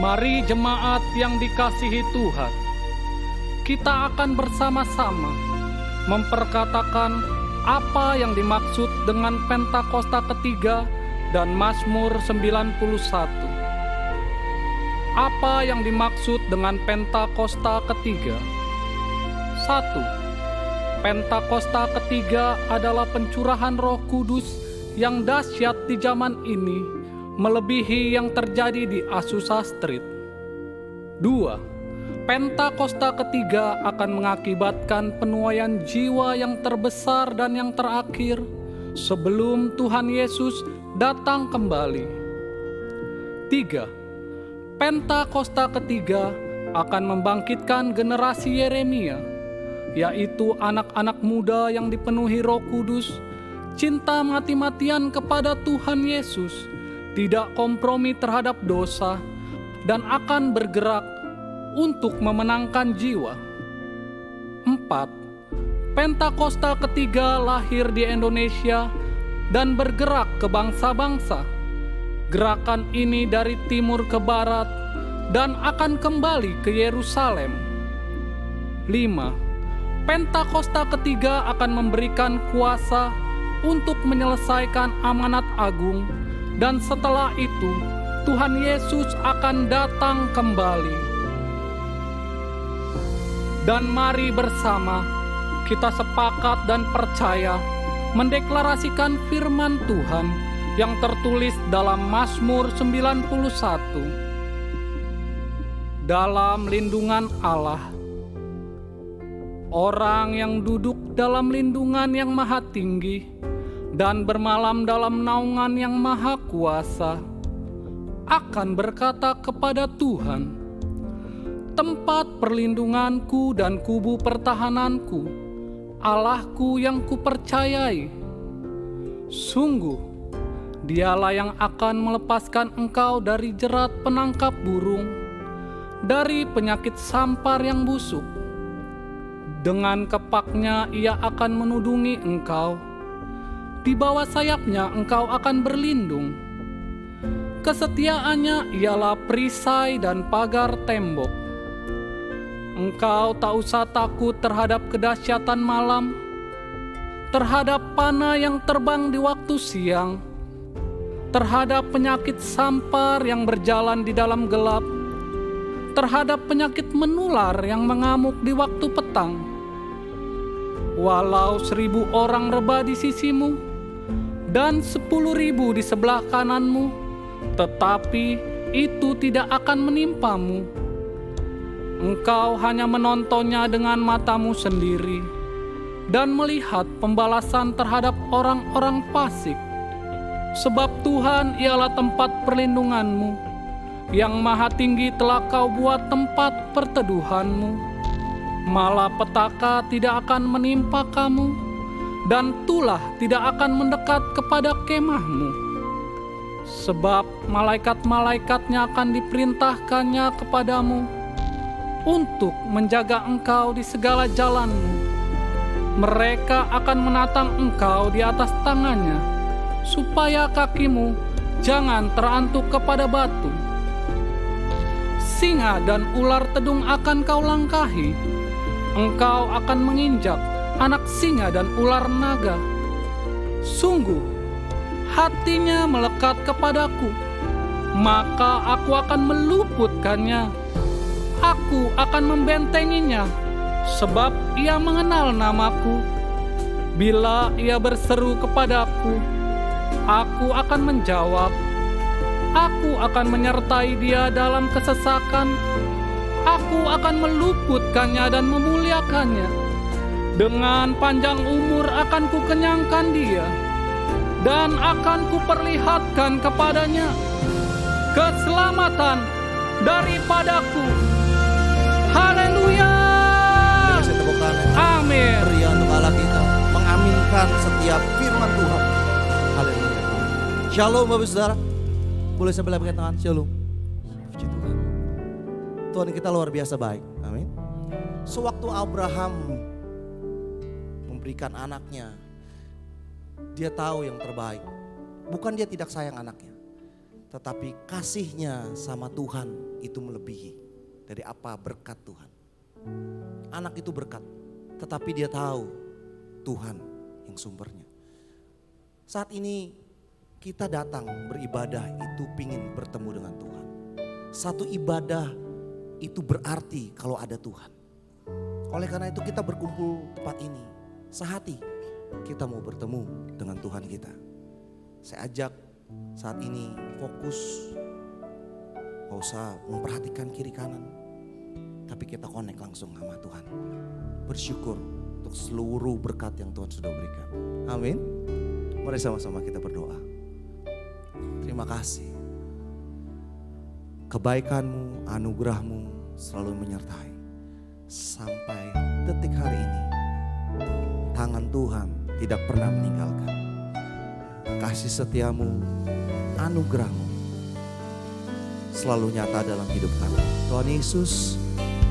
Mari jemaat yang dikasihi Tuhan, kita akan bersama-sama memperkatakan apa yang dimaksud dengan Pentakosta ketiga dan Mazmur 91. Apa yang dimaksud dengan Pentakosta ketiga? 1. Pentakosta ketiga adalah pencurahan Roh Kudus yang dahsyat di zaman ini, melebihi yang terjadi di Azusa Street. 2. Pentakosta ketiga akan mengakibatkan penuaian jiwa yang terbesar dan yang terakhir sebelum Tuhan Yesus datang kembali. 3. Pentakosta ketiga akan membangkitkan generasi Yeremia, yaitu anak-anak muda yang dipenuhi Roh Kudus, cinta mati-matian kepada Tuhan Yesus, tidak kompromi terhadap dosa, dan akan bergerak untuk memenangkan jiwa. 4. Pentakosta ketiga lahir di Indonesia dan bergerak ke bangsa-bangsa. Gerakan ini dari timur ke barat dan akan kembali ke Yerusalem. 5. Pentakosta ketiga akan memberikan kuasa untuk menyelesaikan amanat agung, dan setelah itu Tuhan Yesus akan datang kembali. Dan mari bersama kita sepakat dan percaya mendeklarasikan firman Tuhan yang tertulis dalam Mazmur 91. Dalam lindungan Allah, orang yang duduk dalam lindungan yang maha tinggi dan bermalam dalam naungan yang maha kuasa akan berkata kepada Tuhan, tempat perlindunganku dan kubu pertahananku, Allahku yang kupercayai. Sungguh, Dialah yang akan melepaskan engkau dari jerat penangkap burung, dari penyakit sampar yang busuk. Dengan kepaknya Ia akan menudungi engkau, di bawah sayapnya engkau akan berlindung. Kesetiaannya ialah perisai dan pagar tembok. Engkau tak usah takut terhadap kedahsyatan malam, terhadap panah yang terbang di waktu siang, terhadap penyakit sampar yang berjalan di dalam gelap, terhadap penyakit menular yang mengamuk di waktu petang. Walau 1.000 orang rebah di sisimu dan 10.000 di sebelah kananmu, tetapi itu tidak akan menimpamu. Engkau hanya menontonnya dengan matamu sendiri dan melihat pembalasan terhadap orang-orang fasik. Sebab Tuhan ialah tempat perlindunganmu, yang maha tinggi telah kau buat tempat perteduhanmu. Malapetaka tidak akan menimpa kamu, dan tulah tidak akan mendekat kepada kemahmu. Sebab malaikat-malaikatnya akan diperintahkannya kepadamu untuk menjaga engkau di segala jalanmu. Mereka akan menatang engkau di atas tangannya, supaya kakimu jangan terantuk kepada batu. Singa dan ular tedung akan kau langkahi. Engkau akan menginjak anak singa dan ular naga. Sungguh, hatinya melekat kepadaku, maka aku akan meluputkannya. Aku akan membentenginya, sebab ia mengenal namaku. Bila ia berseru kepadaku, aku akan menjawab. Aku akan menyertai dia dalam kesesakan. Aku akan meluputkannya dan memuliakannya. Dengan panjang umur akan kukenyangkan dia, dan akan kuperlihatkan kepadanya keselamatan daripadaku. Haleluya. Kasih tepuk tangan. Amin. Beri untuk Allah kita mengaminkan setiap firman Tuhan. Haleluya. Shalom Bapak Saudara. Boleh sebelah pakai tangan. Shalom. Puji Tuhan. Tuhan kita luar biasa baik. Amin. Sewaktu Abraham memberikan anaknya, dia tahu yang terbaik. Bukan dia tidak sayang anaknya, Tetapi kasihnya sama Tuhan itu melebihi dari apa berkat Tuhan. Anak itu berkat, tetapi dia tahu Tuhan yang sumbernya. Saat ini kita datang beribadah itu pingin bertemu dengan Tuhan. Satu ibadah itu berarti kalau ada Tuhan. Oleh karena itu kita berkumpul tempat ini sehati. Kita mau bertemu dengan Tuhan kita. Saya ajak saat ini fokus, gak usah memperhatikan kiri kanan, tapi kita connect langsung sama Tuhan. Bersyukur untuk seluruh berkat yang Tuhan sudah berikan. Amin. Mari sama-sama kita berdoa. Terima kasih. Kebaikan-Mu, anugerah-Mu selalu menyertai. Sampai detik hari ini, tangan Tuhan tidak pernah meninggalkan. Kasih setia-Mu, anugerah-Mu selalu nyata dalam hidup kami. Tuhan Yesus,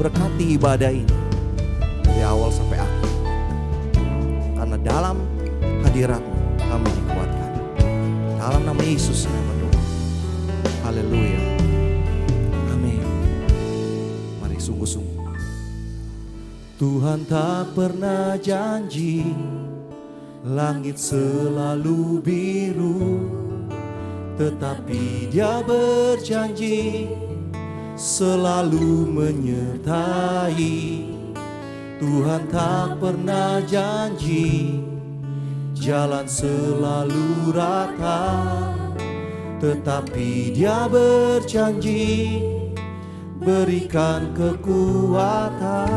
berkati ibadah ini dari awal sampai akhir. Karena dalam hadirat-Mu kami dikuatkan. Dalam nama Yesus kami berdoa. Haleluya. Amin. Mari sungguh-sungguh. Tuhan tak pernah janji langit selalu biru, tetapi Dia berjanji selalu menyertai. Tuhan tak pernah janji jalan selalu rata, tetapi Dia berjanji berikan kekuatan.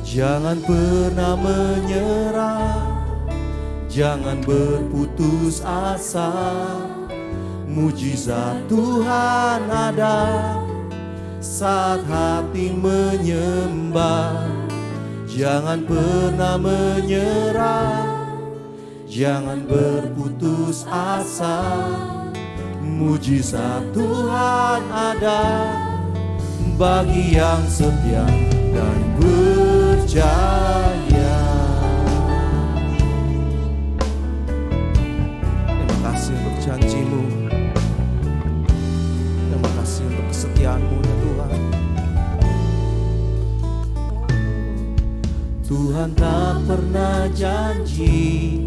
Jangan pernah menyerah, jangan berputus asa. Mujizat Tuhan ada saat hati menyembah. Jangan pernah menyerah, jangan berputus asa. Mujizat Tuhan ada bagi yang setia dan percaya. Terima kasih untuk janji-Mu. Terima kasih untuk kesetiaan-Mu ya Tuhan. Tuhan tak pernah janji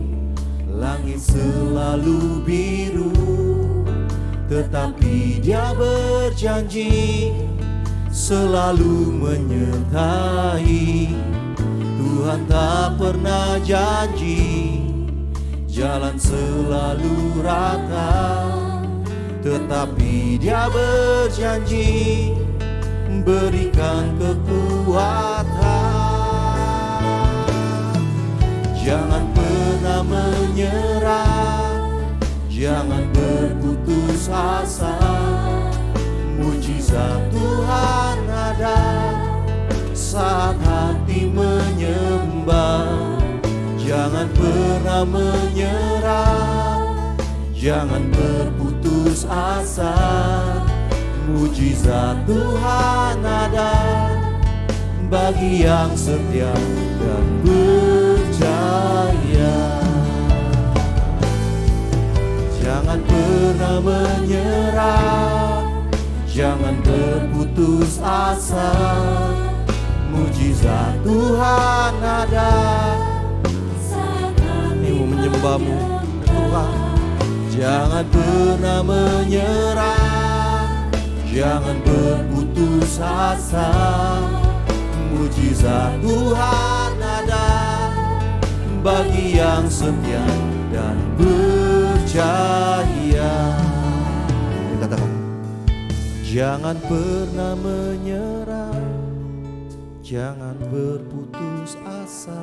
langit selalu biru, tetapi Dia berjanji selalu menyertai. Tuhan tak pernah janji jalan selalu rata, tetapi Dia berjanji berikan kekuatan. Jangan pernah menyerah, jangan berputus asa. Mujizat Tuhan ada saat hati menyembah. Jangan pernah menyerah, jangan berputus asa. Mujizat Tuhan ada bagi yang setia dan percaya. Jangan pernah menyerah, jangan berputus asa. Mujizat Tuhan ada saat hatimu menyembah-Mu Tuhan. Jangan pernah menyerah, jangan berputus asa. Mujizat Tuhan ada bagi yang setia dan percaya. Katakan, jangan pernah menyerah, jangan berputus asa.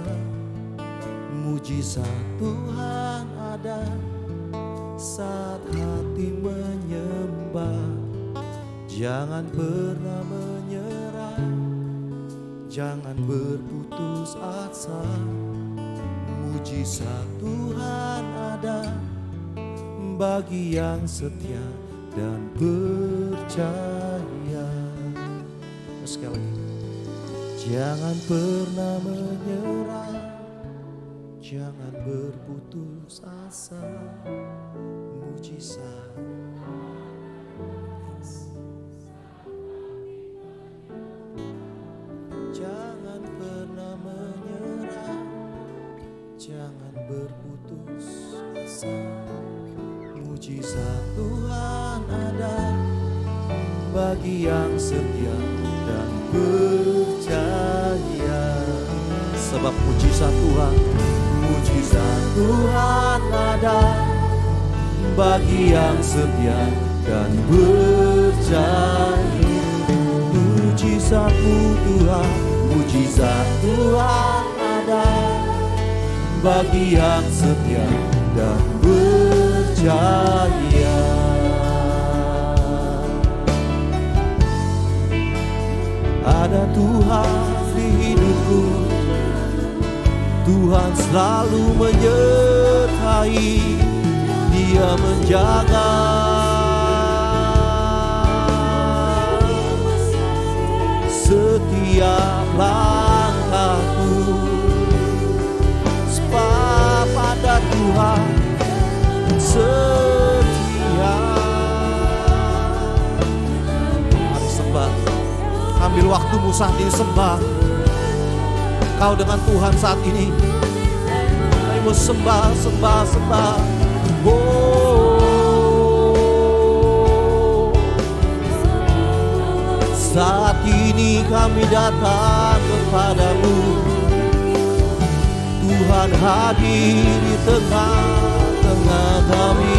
Mujizat Tuhan ada saat hati menyembah. Jangan pernah menyerah, jangan berputus asa. Mujizat Tuhan ada bagi yang setia dan percaya. Sekali lagi, jangan pernah menyerah, Jangan berputus asa, mujizat. Jangan pernah menyerah, jangan berputus asa. Mujizat Tuhan ada bagi yang setia dan percaya. Sebab mujizat Tuhan ada bagi yang setia dan percaya. Mujizatmu Tuhan, mujizat Tuhan ada bagi yang setia dan percaya. Ada Tuhan di hidupku, Tuhan selalu menyertai, Dia menjaga setiap langkahku. Sebab ada Tuhan setia. Mari sembah, ambil waktumu saat ini sembah. Kau dengan Tuhan saat ini, ayo sembah, sembah, sembah. Oh, saat ini kami datang kepadamu. Tuhan hadir di tengah-tengah kami.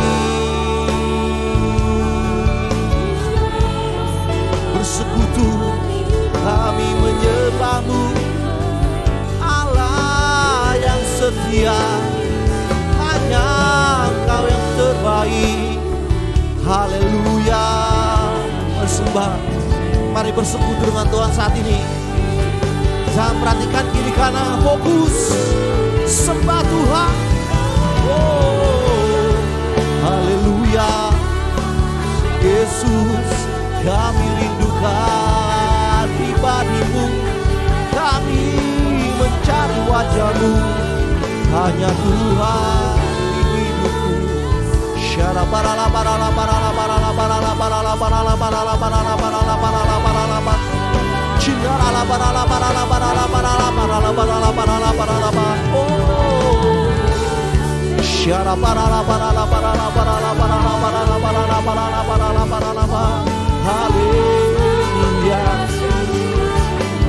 Bersekutu kami menyembah-Mu, Allah yang setia. Hanya Engkau yang terbaik. Haleluya. Bersembah. Mari bersekutu dengan Tuhan saat ini. Jangan perhatikan kiri kanan, fokus sembah Tuhan. Oh, haleluya. Yesus, kami rindukan pribadi-Mu, kami mencari wajah-Mu. Hanya Tuhan di hidupku. Syara barala barala barala barala barala barala barala barala barala barala barala barala. Cinara barala barala barala barala barala barala barala barala. Oh, syara barala barala barala barala barala barala barala barala barala barala. Haleluya.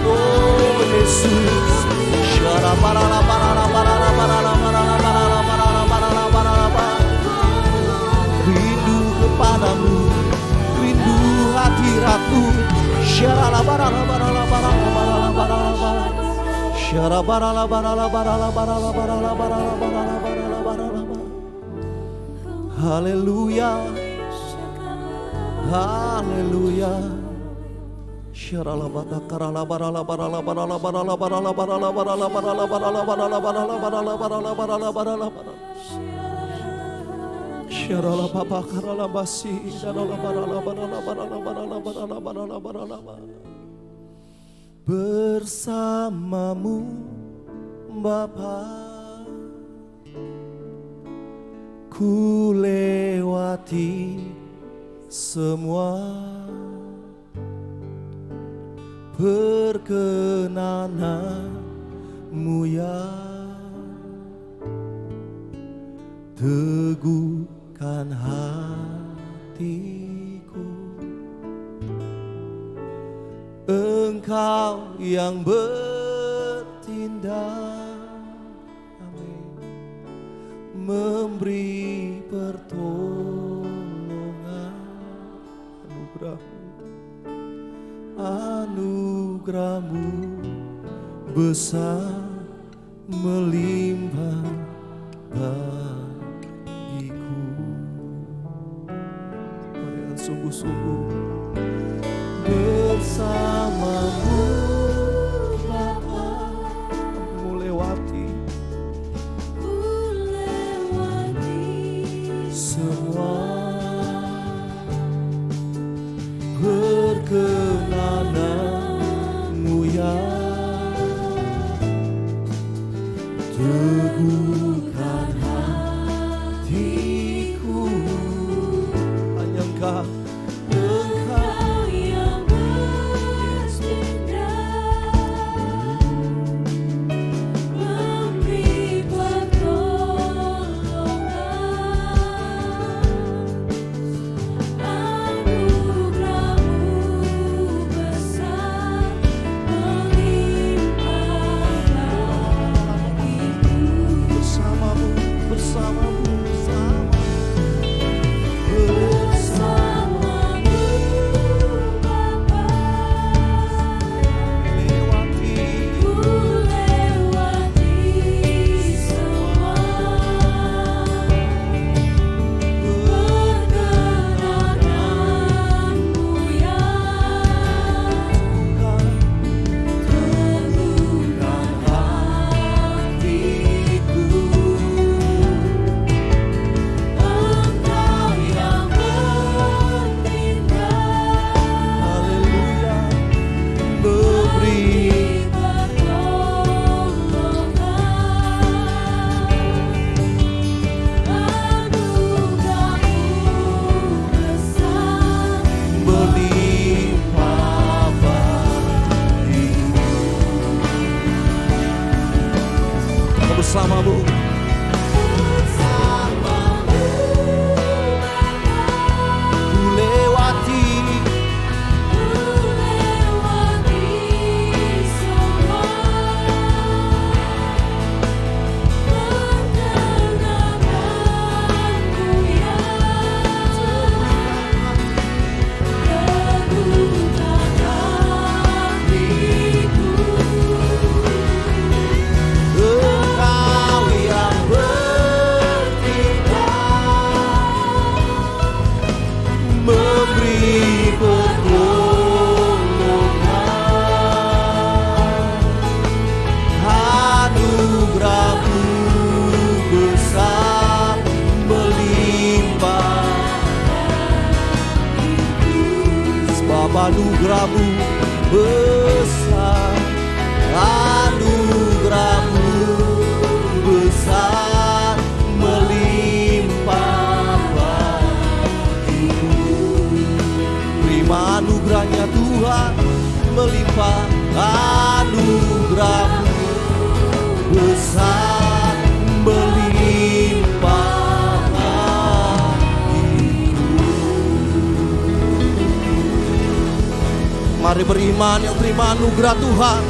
Oh Yesus, syara barala barala barala barala barala barala barala barala barala. Rindu kepadamu, rindu hadirat-Mu. Syara barala barala barala barala barala. Syara barala barala barala barala barala barala barala barala barala. Haleluya. Haleluya. Syarala batakarala barala barala barala barala barala barala barala barala barala barala barala barala barala barala barala barala. Syarala babakarala basi darala barala barala barala barala barala barala barala barala. Bersama-Mu Bapa, ku lewati semua perkenanan-Mu ya. Teguhkan hatiku, Engkau yang bertindak, amin, memberi pertolongan. Anugerah-Mu besar melimpah bagiku. Dengan sungguh-sungguh bersama-Mu Bapa, Mu lewati semua perkenanan-Mu ya. Ku lewati Engkau yang bertindak, memberi pertolongan. Anugerah-Mu besar melimpah, sebab anugerah-Mu besar, anugerah-Mu besar melimpah bagiku. Terima anugerahnya Tuhan melimpah, anugerah-Mu besar melimpah bagiku. Mari beriman yang terima anugerah Tuhan.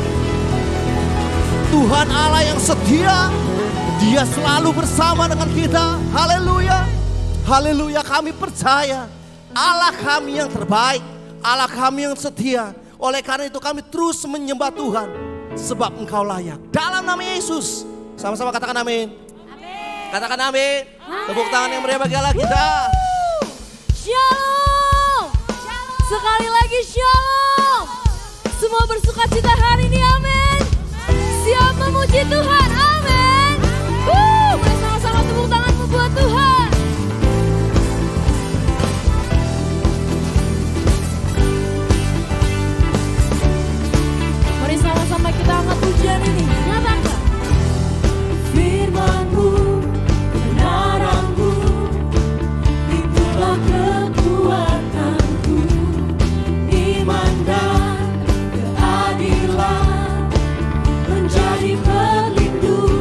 Tuhan Allah yang setia, Dia selalu bersama dengan kita. Haleluya, haleluya. Kami percaya Allah kami yang terbaik, Allah kami yang setia. Oleh karena itu kami terus menyembah Tuhan, sebab Engkau layak. Dalam nama Yesus, sama-sama katakan amin. Amin. Katakan amin. Tepuk tangan yang meriah bagi Allah kita. Shalom. Sekali lagi shalom. Semua bersuka cita hari ini, amin. Siap memuji Tuhan, amin. Mari sama-sama tepuk tanganmu buat Tuhan. Mari sama-sama kita angkat pujian ini. Nyatakan firman-Mu, kebenaran-Mu, itulah kekuatanku. Iman dan keadilan menjadi pelindung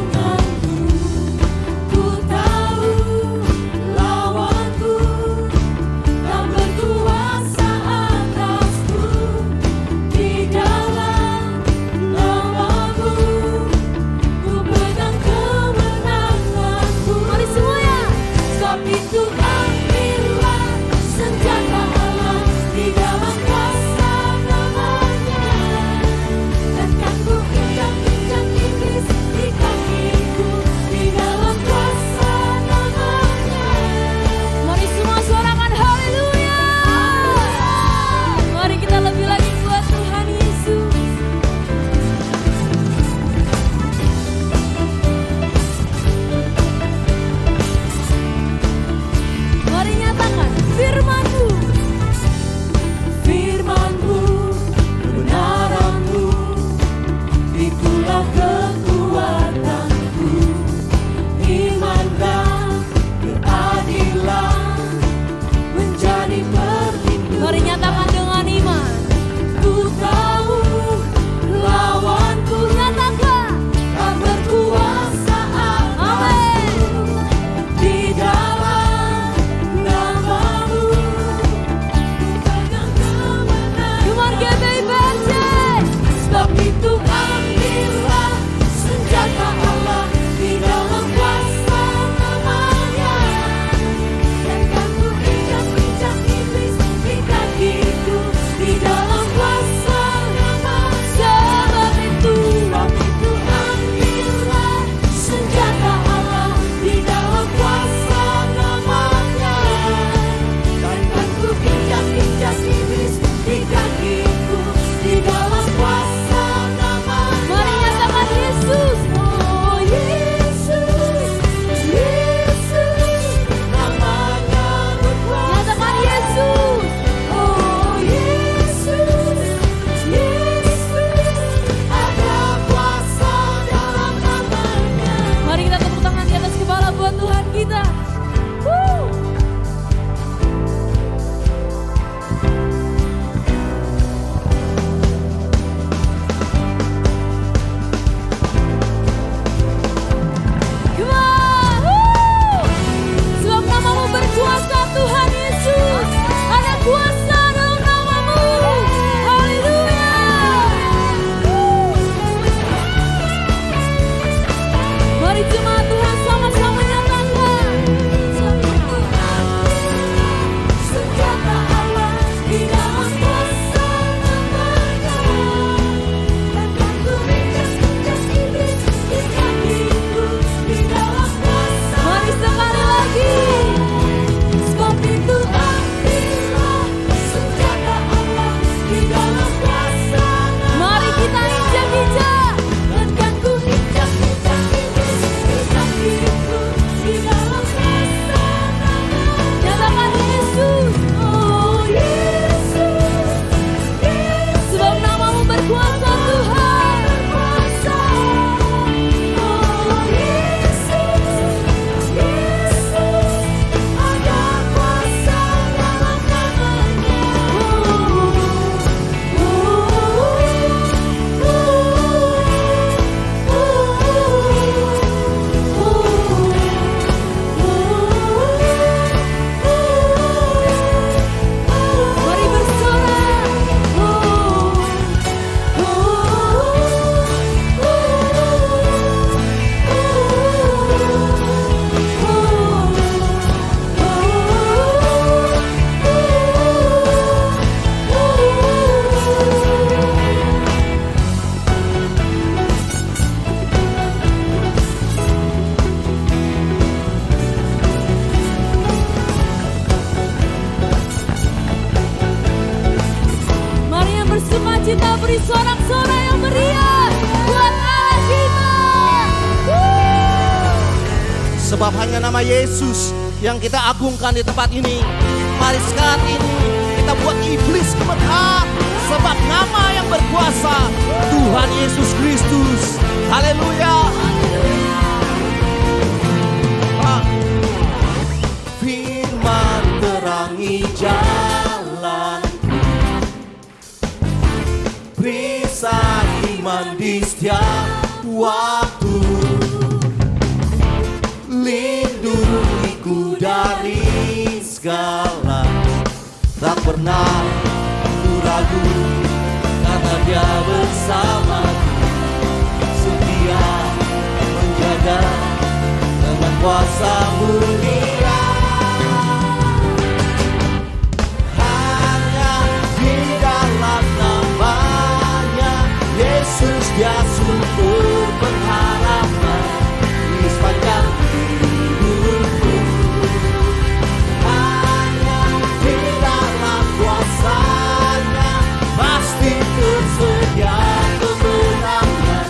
beri sorak-sorai yang meriah buat Allah kita. Sebab hanya nama Yesus yang kita agungkan di tempat ini. Mari saat ini kita buat iblis gemetar. Sebab nama yang berkuasa Tuhan Yesus Kristus. Haleluya. Firman terangi jalan, perisai iman di setiap waktu, lindungiku dari segala, tak pernah ku ragu karena Dia bersamaku, setia menjaga dengan kuasa mulia. Hanya di dalam namanya Yesus Dia sumber pengharapan di sepanjang hidupku. Hanya di dalam kuasanya pasti tersedia kemenangan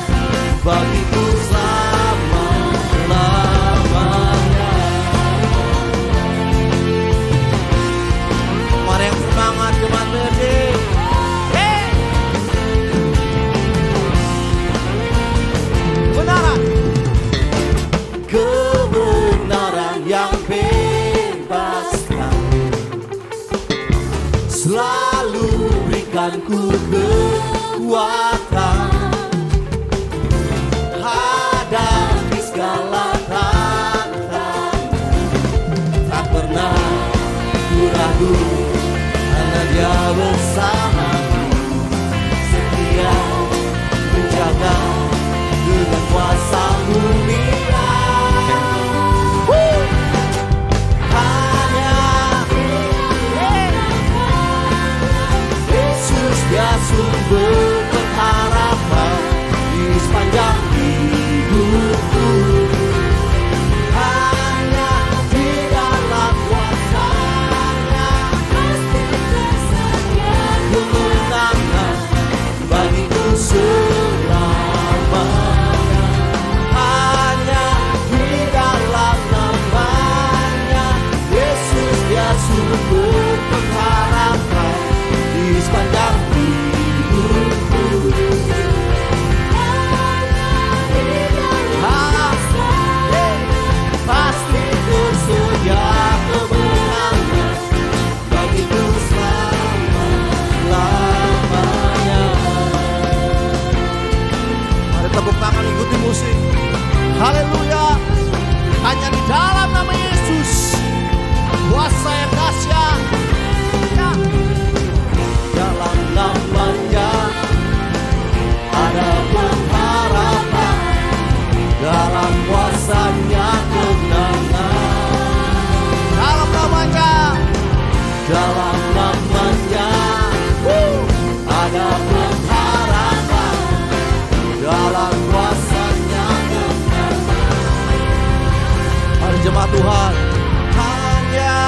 bagiku selama-lamanya. Mari yang semangat Jemaat Berdiri. Kebenaran yang bebaskan selalu berikan ku kekuatan hadapi segala tantangan. Tak pernah ku ragu karena Dia bersamaku, setia menjaga dengan kuasa mulia. Dia sumber pengharapan di sepanjang hidupku. Hanya di dalam kuasanya pasti tersedia kemenangan bagiku selamanya. Hanya di dalam namanya Yesus Dia sumber pengharapan di sepanjang pasti tersedia kemenangan bagiku selama-lamanya. Mari tepuk tangan ikuti musik. Haleluya. Hanya di dalam nama Yesus kuasa yang dahsyat. Ya. Dalam namanya ada pengharapan, dalam kuasanya kemenangan. Dalam namanya ada pengharapan, dalam kuasanya kemenangan. Mari jemaat Tuhan, hanya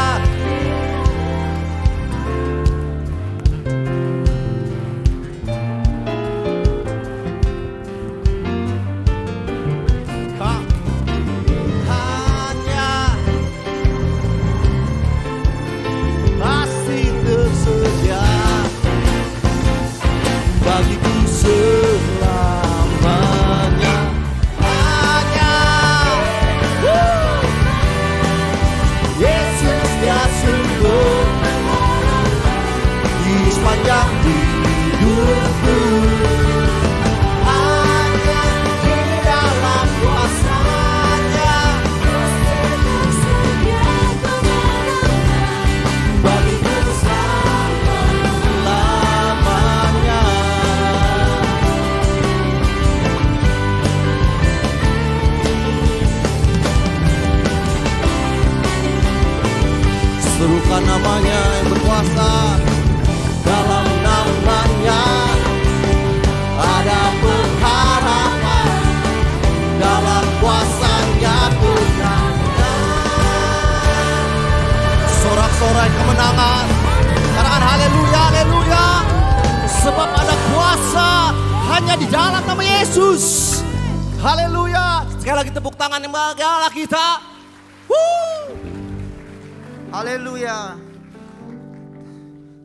bagiku selamanya. Hanya Yesus Dia sumber di sepanjang hidupku. Hanya di dalam kuasanya bagiku selama-lamanya. Serukan namanya yang berkuasa. Dalam namanya ada pengharapan, dalam kuasanya kemenangan. Sorak-sorai kemenangan. Katakan haleluya, haleluya. Sebab ada kuasa hanya di dalam nama Yesus. Haleluya. Sekali lagi tepuk tangan yang megala kita. Haleluya.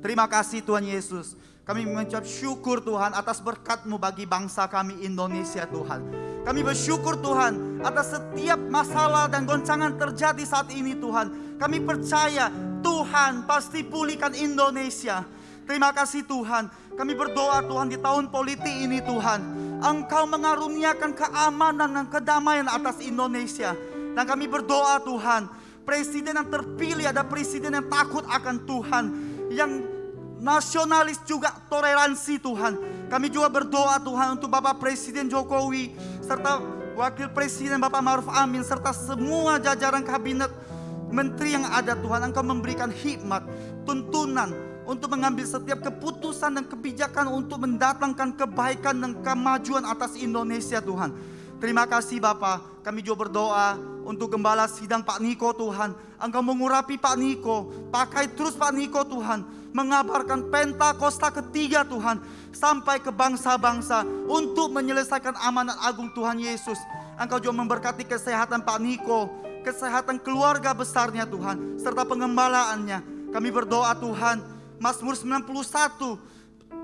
Terima kasih Tuhan Yesus. Kami mengucap syukur Tuhan atas berkat-Mu bagi bangsa kami Indonesia Tuhan. Kami bersyukur Tuhan atas setiap masalah dan goncangan terjadi saat ini Tuhan. Kami percaya Tuhan pasti pulihkan Indonesia. Terima kasih Tuhan. Kami berdoa Tuhan di tahun politik ini Tuhan. Engkau mengaruniakan keamanan dan kedamaian atas Indonesia. Dan kami berdoa Tuhan, presiden yang terpilih ada presiden yang takut akan Tuhan. Yang nasionalis juga toleransi Tuhan. Kami juga berdoa Tuhan untuk Bapak Presiden Jokowi serta Wakil Presiden Bapak Ma'ruf Amin serta semua jajaran kabinet menteri yang ada Tuhan. Engkau memberikan hikmat, tuntunan untuk mengambil setiap keputusan dan kebijakan untuk mendatangkan kebaikan dan kemajuan atas Indonesia Tuhan. Terima kasih Bapak. Kami juga berdoa untuk gembala sidang Pak Niko Tuhan. Engkau mengurapi Pak Niko. Pakai terus Pak Niko Tuhan. Mengabarkan Pentakosta ketiga Tuhan. Sampai ke bangsa-bangsa. Untuk menyelesaikan amanat agung Tuhan Yesus. Engkau juga memberkati kesehatan Pak Niko. Kesehatan keluarga besarnya Tuhan. Serta pengembalaannya. Kami berdoa Tuhan. Mazmur 91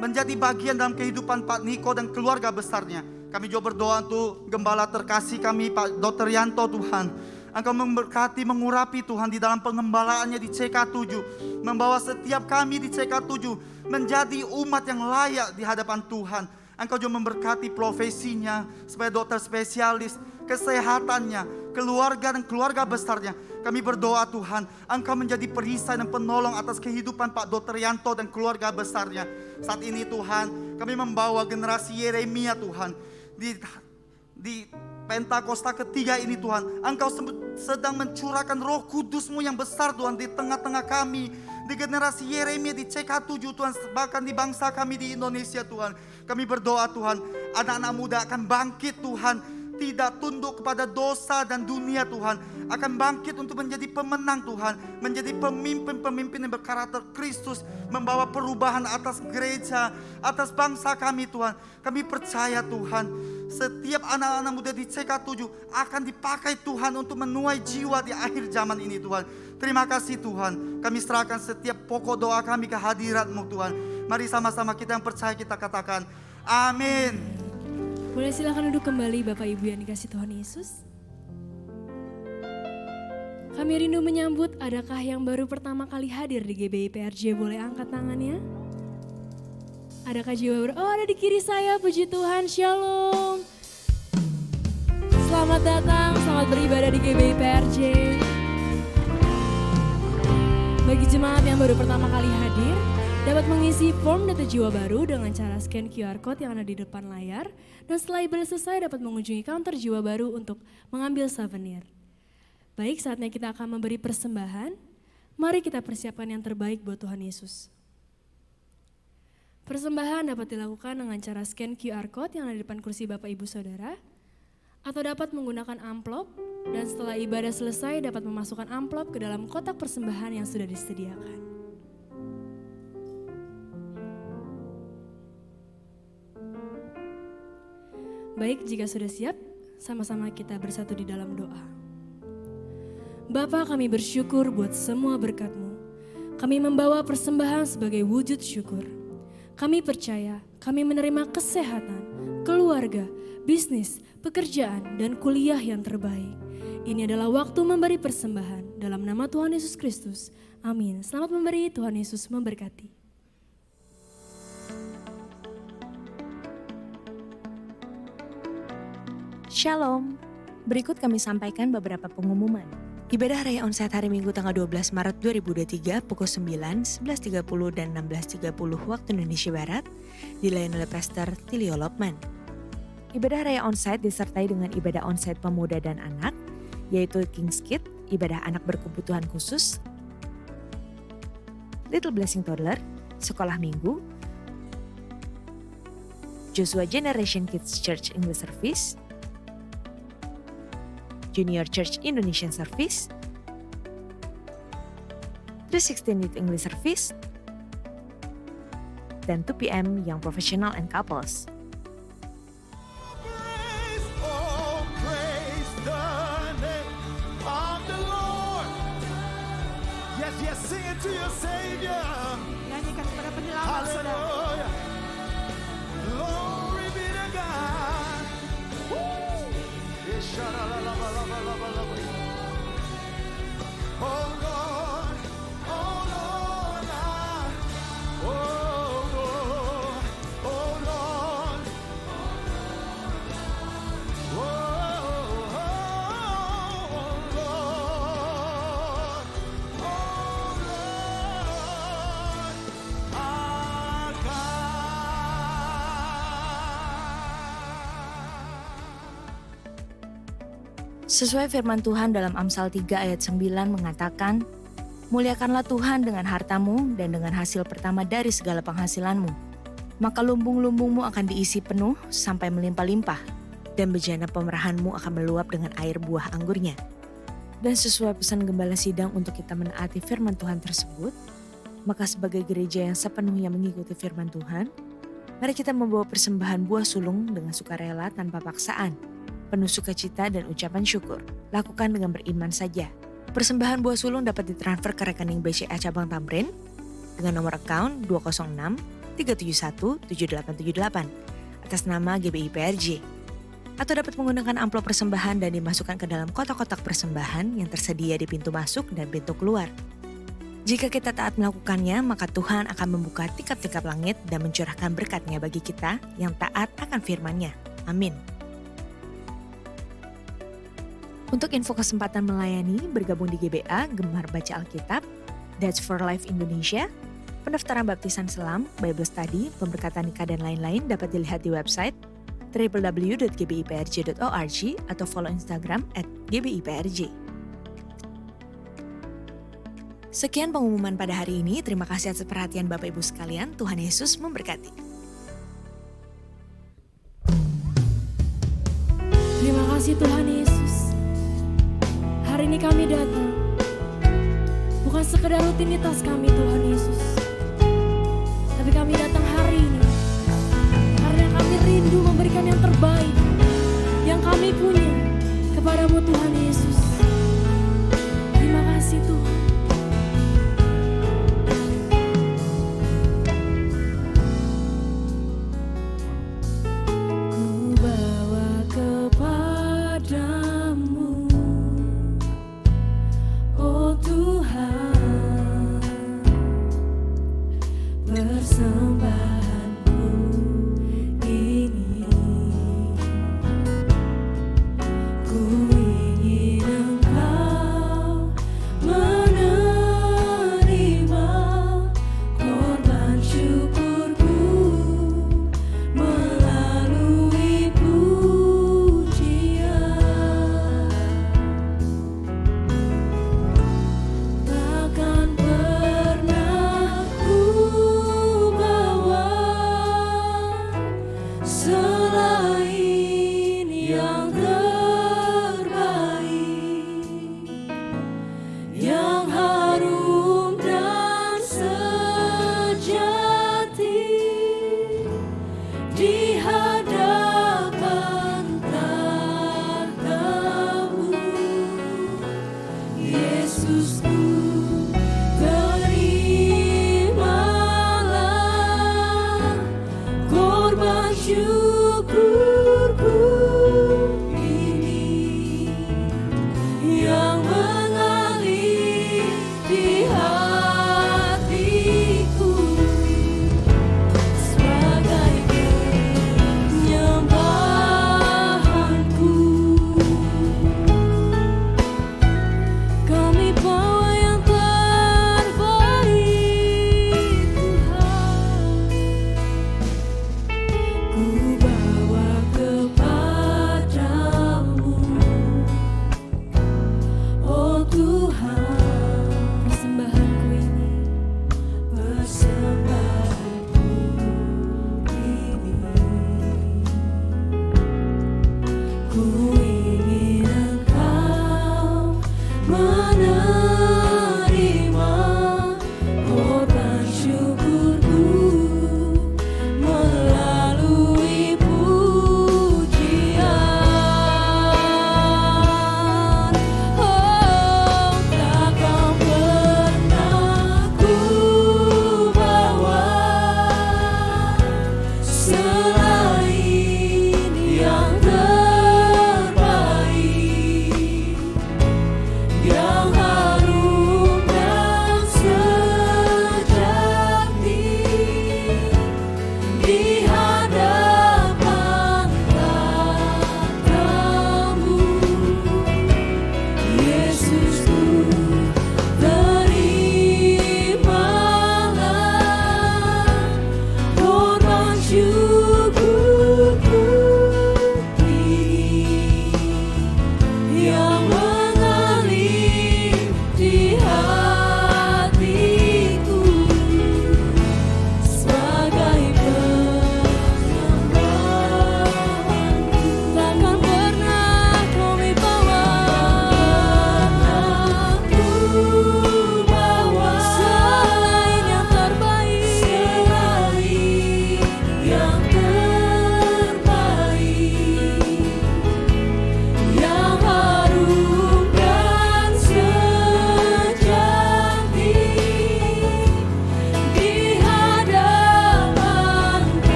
menjadi bagian dalam kehidupan Pak Niko dan keluarga besarnya. Kami juga berdoa untuk gembala terkasih kami Pak Dr. Yanto Tuhan. Engkau memberkati, mengurapi Tuhan di dalam pengembalaannya di CK7. Membawa setiap kami di CK7 menjadi umat yang layak di hadapan Tuhan. Engkau juga memberkati profesinya sebagai dokter spesialis, kesehatannya, keluarga dan keluarga besarnya. Kami berdoa Tuhan, Engkau menjadi perisai dan penolong atas kehidupan Pak Dr. Yanto dan keluarga besarnya. Saat ini Tuhan, kami membawa generasi Yeremia Tuhan. Di Pentakosta ketiga ini Tuhan, Engkau sedang mencurahkan Roh Kudus-Mu yang besar Tuhan di tengah-tengah kami. Di generasi Yeremia di CK7 Tuhan, bahkan di bangsa kami di Indonesia Tuhan. Kami berdoa Tuhan, anak-anak muda akan bangkit Tuhan. Tidak tunduk kepada dosa dan dunia Tuhan. Akan bangkit untuk menjadi pemenang Tuhan. Menjadi pemimpin-pemimpin yang berkarakter Kristus. Membawa perubahan atas gereja, atas bangsa kami Tuhan. Kami percaya Tuhan, setiap anak-anak muda di CK7 akan dipakai Tuhan untuk menuai jiwa di akhir zaman ini Tuhan. Terima kasih Tuhan. Kami serahkan setiap pokok doa kami ke hadirat-Mu Tuhan. Mari sama-sama kita yang percaya kita katakan amin. Boleh silakan duduk kembali Bapak Ibu yang dikasih Tuhan Yesus. Kami rindu menyambut, adakah yang baru pertama kali hadir di GBI PRJ, boleh angkat tangannya? Adakah jiwa baru? Oh, ada di kiri saya, puji Tuhan, shalom. Selamat datang, selamat beribadah di GBI PRJ. Bagi jemaat yang baru pertama kali hadir, dapat mengisi form data jiwa baru dengan cara scan QR Code yang ada di depan layar. Dan setelah ibadah selesai dapat mengunjungi counter jiwa baru untuk mengambil souvenir. Baik, saatnya kita akan memberi persembahan. Mari kita persiapkan yang terbaik buat Tuhan Yesus. Persembahan dapat dilakukan dengan cara scan QR Code yang ada di depan kursi Bapak Ibu Saudara. Atau dapat menggunakan amplop. Dan setelah ibadah selesai dapat memasukkan amplop ke dalam kotak persembahan yang sudah disediakan. Baik, jika sudah siap, sama-sama kita bersatu di dalam doa. Bapa, kami bersyukur buat semua berkat-Mu. Kami membawa persembahan sebagai wujud syukur. Kami percaya, kami menerima kesehatan, keluarga, bisnis, pekerjaan, dan kuliah yang terbaik. Ini adalah waktu memberi persembahan dalam nama Tuhan Yesus Kristus. Amin. Selamat memberi, Tuhan Yesus memberkati. Shalom, berikut kami sampaikan beberapa pengumuman. Ibadah Raya Onsite hari Minggu tanggal 12 Maret 2023 pukul 9, 11.30 dan 16.30 waktu Indonesia Barat dilayani oleh Pastor Tilio Lopman. Ibadah Raya Onsite disertai dengan ibadah onsite pemuda dan anak, yaitu King's Kid, ibadah anak berkebutuhan khusus, Little Blessing Toddler, sekolah minggu, Joshua Generation Kids Church English Service, Junior Church Indonesian Service, 316 Youth English Service, dan 2 PM yang professional and couples. Praise the name of the Lord. Yes, yes, sing it to your Savior. Nyanyikan kepada penyelamat saudara. Hallelujah. Glory be to God. Woo. Ishara-la-la-la-la-la-la-la. Oh Lord, oh Lord, oh Lord, oh Lord, oh Lord, oh Lord, our God. Sesuai firman Tuhan dalam Amsal 3 ayat 9 mengatakan, "Muliakanlah Tuhan dengan hartamu dan dengan hasil pertama dari segala penghasilanmu. Maka lumbung-lumbungmu akan diisi penuh sampai melimpah-limpah, dan bejana pemerahanmu akan meluap dengan air buah anggurnya." Dan sesuai pesan Gembala Sidang untuk kita menaati firman Tuhan tersebut, maka sebagai gereja yang sepenuhnya mengikuti firman Tuhan, mari kita membawa persembahan buah sulung dengan sukarela tanpa paksaan, penuh sukacita dan ucapan syukur. Lakukan dengan beriman saja. Persembahan buah sulung dapat ditransfer ke rekening BCA Cabang Tamrin dengan nomor account 206 371 7878 atas nama GBI PRJ. Atau dapat menggunakan amplop persembahan dan dimasukkan ke dalam kotak-kotak persembahan yang tersedia di pintu masuk dan pintu keluar. Jika kita taat melakukannya, maka Tuhan akan membuka tingkap-tingkap langit dan mencurahkan berkat-Nya bagi kita yang taat akan firman-Nya. Amin. Untuk info kesempatan melayani, bergabung di GBA, Gemar Baca Alkitab, That's for Life Indonesia, pendaftaran baptisan selam, Bible Study, pemberkatan nikah dan lain-lain dapat dilihat di website www.gbiprj.org atau follow Instagram @gbiprj. Sekian pengumuman pada hari ini. Terima kasih atas perhatian Bapak Ibu sekalian. Tuhan Yesus memberkati. Terima kasih Tuhan Yesus. Hari ini kami datang, bukan sekedar rutinitas kami Tuhan Yesus, tapi kami datang hari ini karena kami rindu memberikan yang terbaik yang kami punya kepadamu Tuhan Yesus. Terima kasih Tuhan. Ku bawa kepadamu, oh Tuhan, persembahanku ini. Ku ingin Engkau menerima korban syukurku melalui pujian. Takkan pernah ku bawa selain yang terbaik, yang harum dan sejati di hadapan tahta-Mu. Yesusku, terimalah korban syukurku ini yang mengalir di hatiku sebagai penyembahanku. Kami bawa yang terbaik Tuhan. Ku bawa kepadamu, oh Tuhan, persembahanku ini, persembahanku ini. Ku ingin Engkau menerima korban syukurku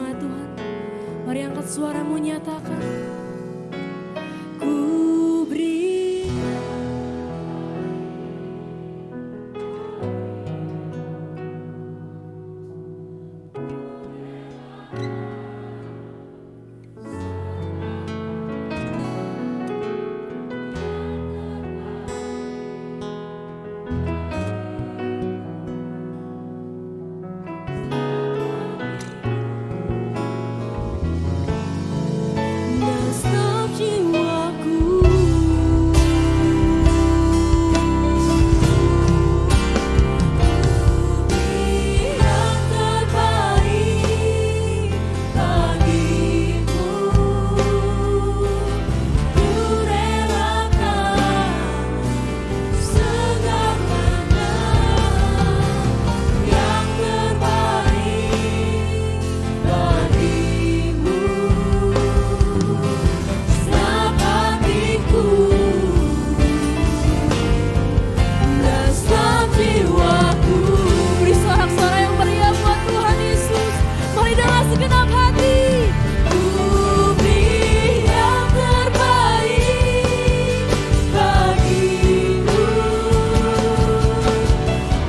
jemaat Tuhan. Mari angkat suaramu, nyatakan. Ku beri nasab jiwaku. Yang terbaik bagimu, ku relakan segalanya. Yang terbaik bagimu, senap hatiku, nasab jiwaku. Beri sorak-sorai yang meriah buat Tuhan Yesus. Mari dengan segenap hati. Ku beri yang terbaik bagimu,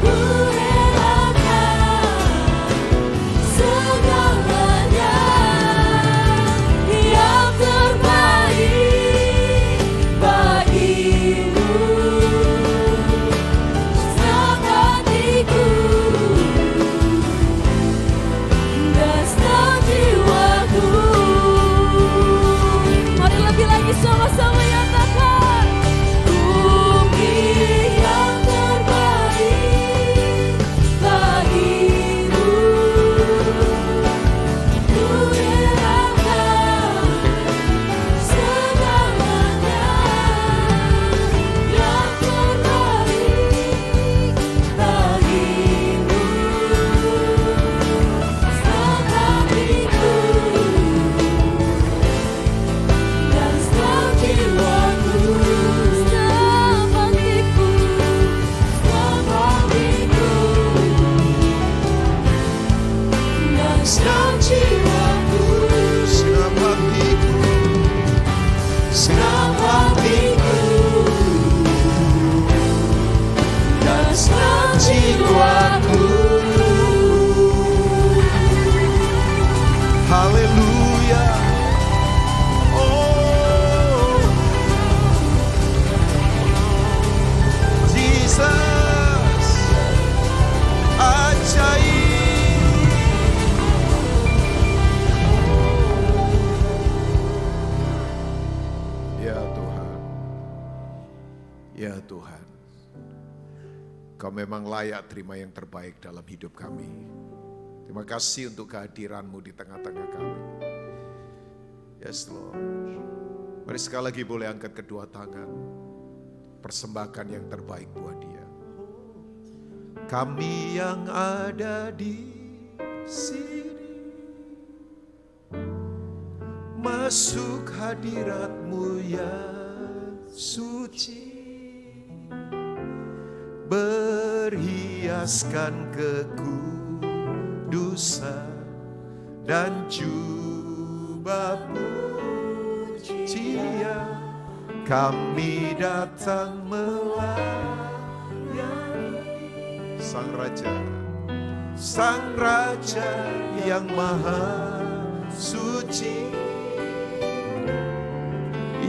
ku relakan segalanya. Yang terbaik bagimu, senap hatiku, nasab jiwaku. Mari lebih lagi sama-sama nyatakan. Ku beri yang terbaik bagimu, ku relakan segalanya. Yang terbaik bagimu, senap hatiku, nasab jiwaku. Senap hatiku, senap hatiku, nasab jiwaku. Senap hatiku, senap hatiku, Nasab jiwaku. haleluya. Oh, Jesus, ajaib. Ya Tuhan, ya Tuhan, Kau memang layak terima yang terbaik dalam hidup kami. Terima kasih untuk kehadiran-Mu di tengah-tengah kami. Yes Lord. Mari sekali lagi boleh angkat kedua tangan. Persembahkan yang terbaik buat Dia. Kami yang ada di sini, masuk hadirat-Mu yang suci, berhiaskan kekudusan dan jubah pujian. Kami datang melayani Sang Raja, Sang Raja yang maha suci,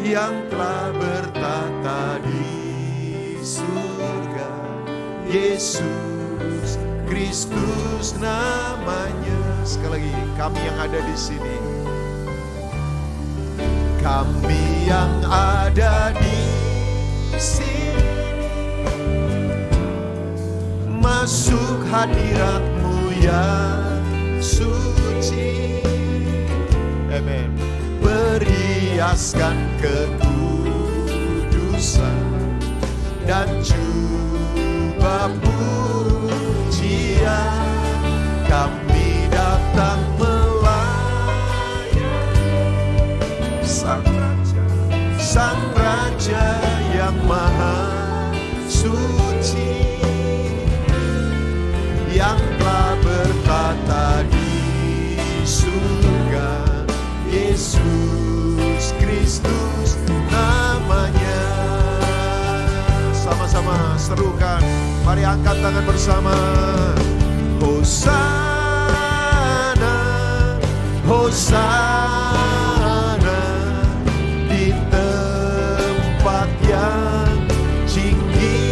yang telah bertata di surga. Yesus Kristus namanya. Sekali lagi, kami yang ada di sini, kami yang ada di sini, masuk hadirat-Mu yang suci. Amen. Berhiaskan kekudusan dan jubah pujian. Kami datang melayani Sang Raja yang maha suci, yang telah bertata di surga. Kristus namanya. Sama-sama serukan, mari angkat tangan bersama. Hosana, Hosana di tempat yang tinggi.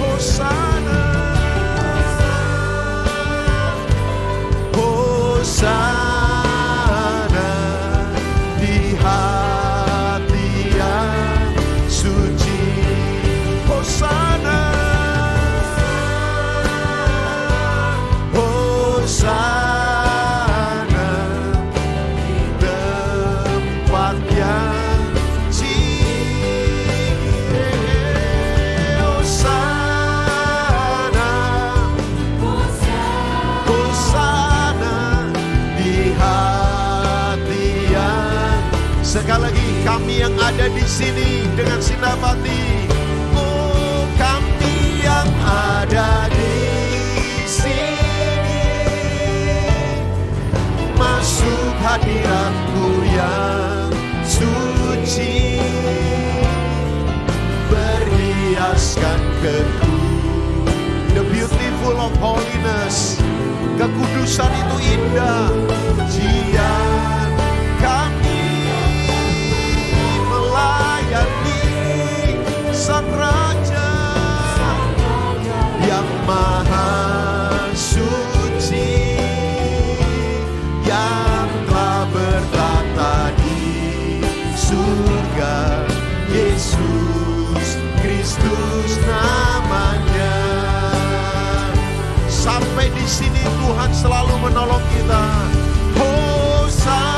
Hosana, Hosana di hati yang suci. Hosana, Hosana di tempat yang tinggi. Hosana, Hosana di hati yang. Sekali lagi, kami yang ada di sini dengan sinapati. Oh, kami yang ada di sini, masuk hadiratmu yang suci, berhiaskan the beautiful of holiness. Kekudusan itu indah. Pujian kami melayani Sang Raja yang maha suci, yang telah bertata di surga. Yesus Kristus namanya. Sampai di sini Tuhan selalu menolong kita. Hosana,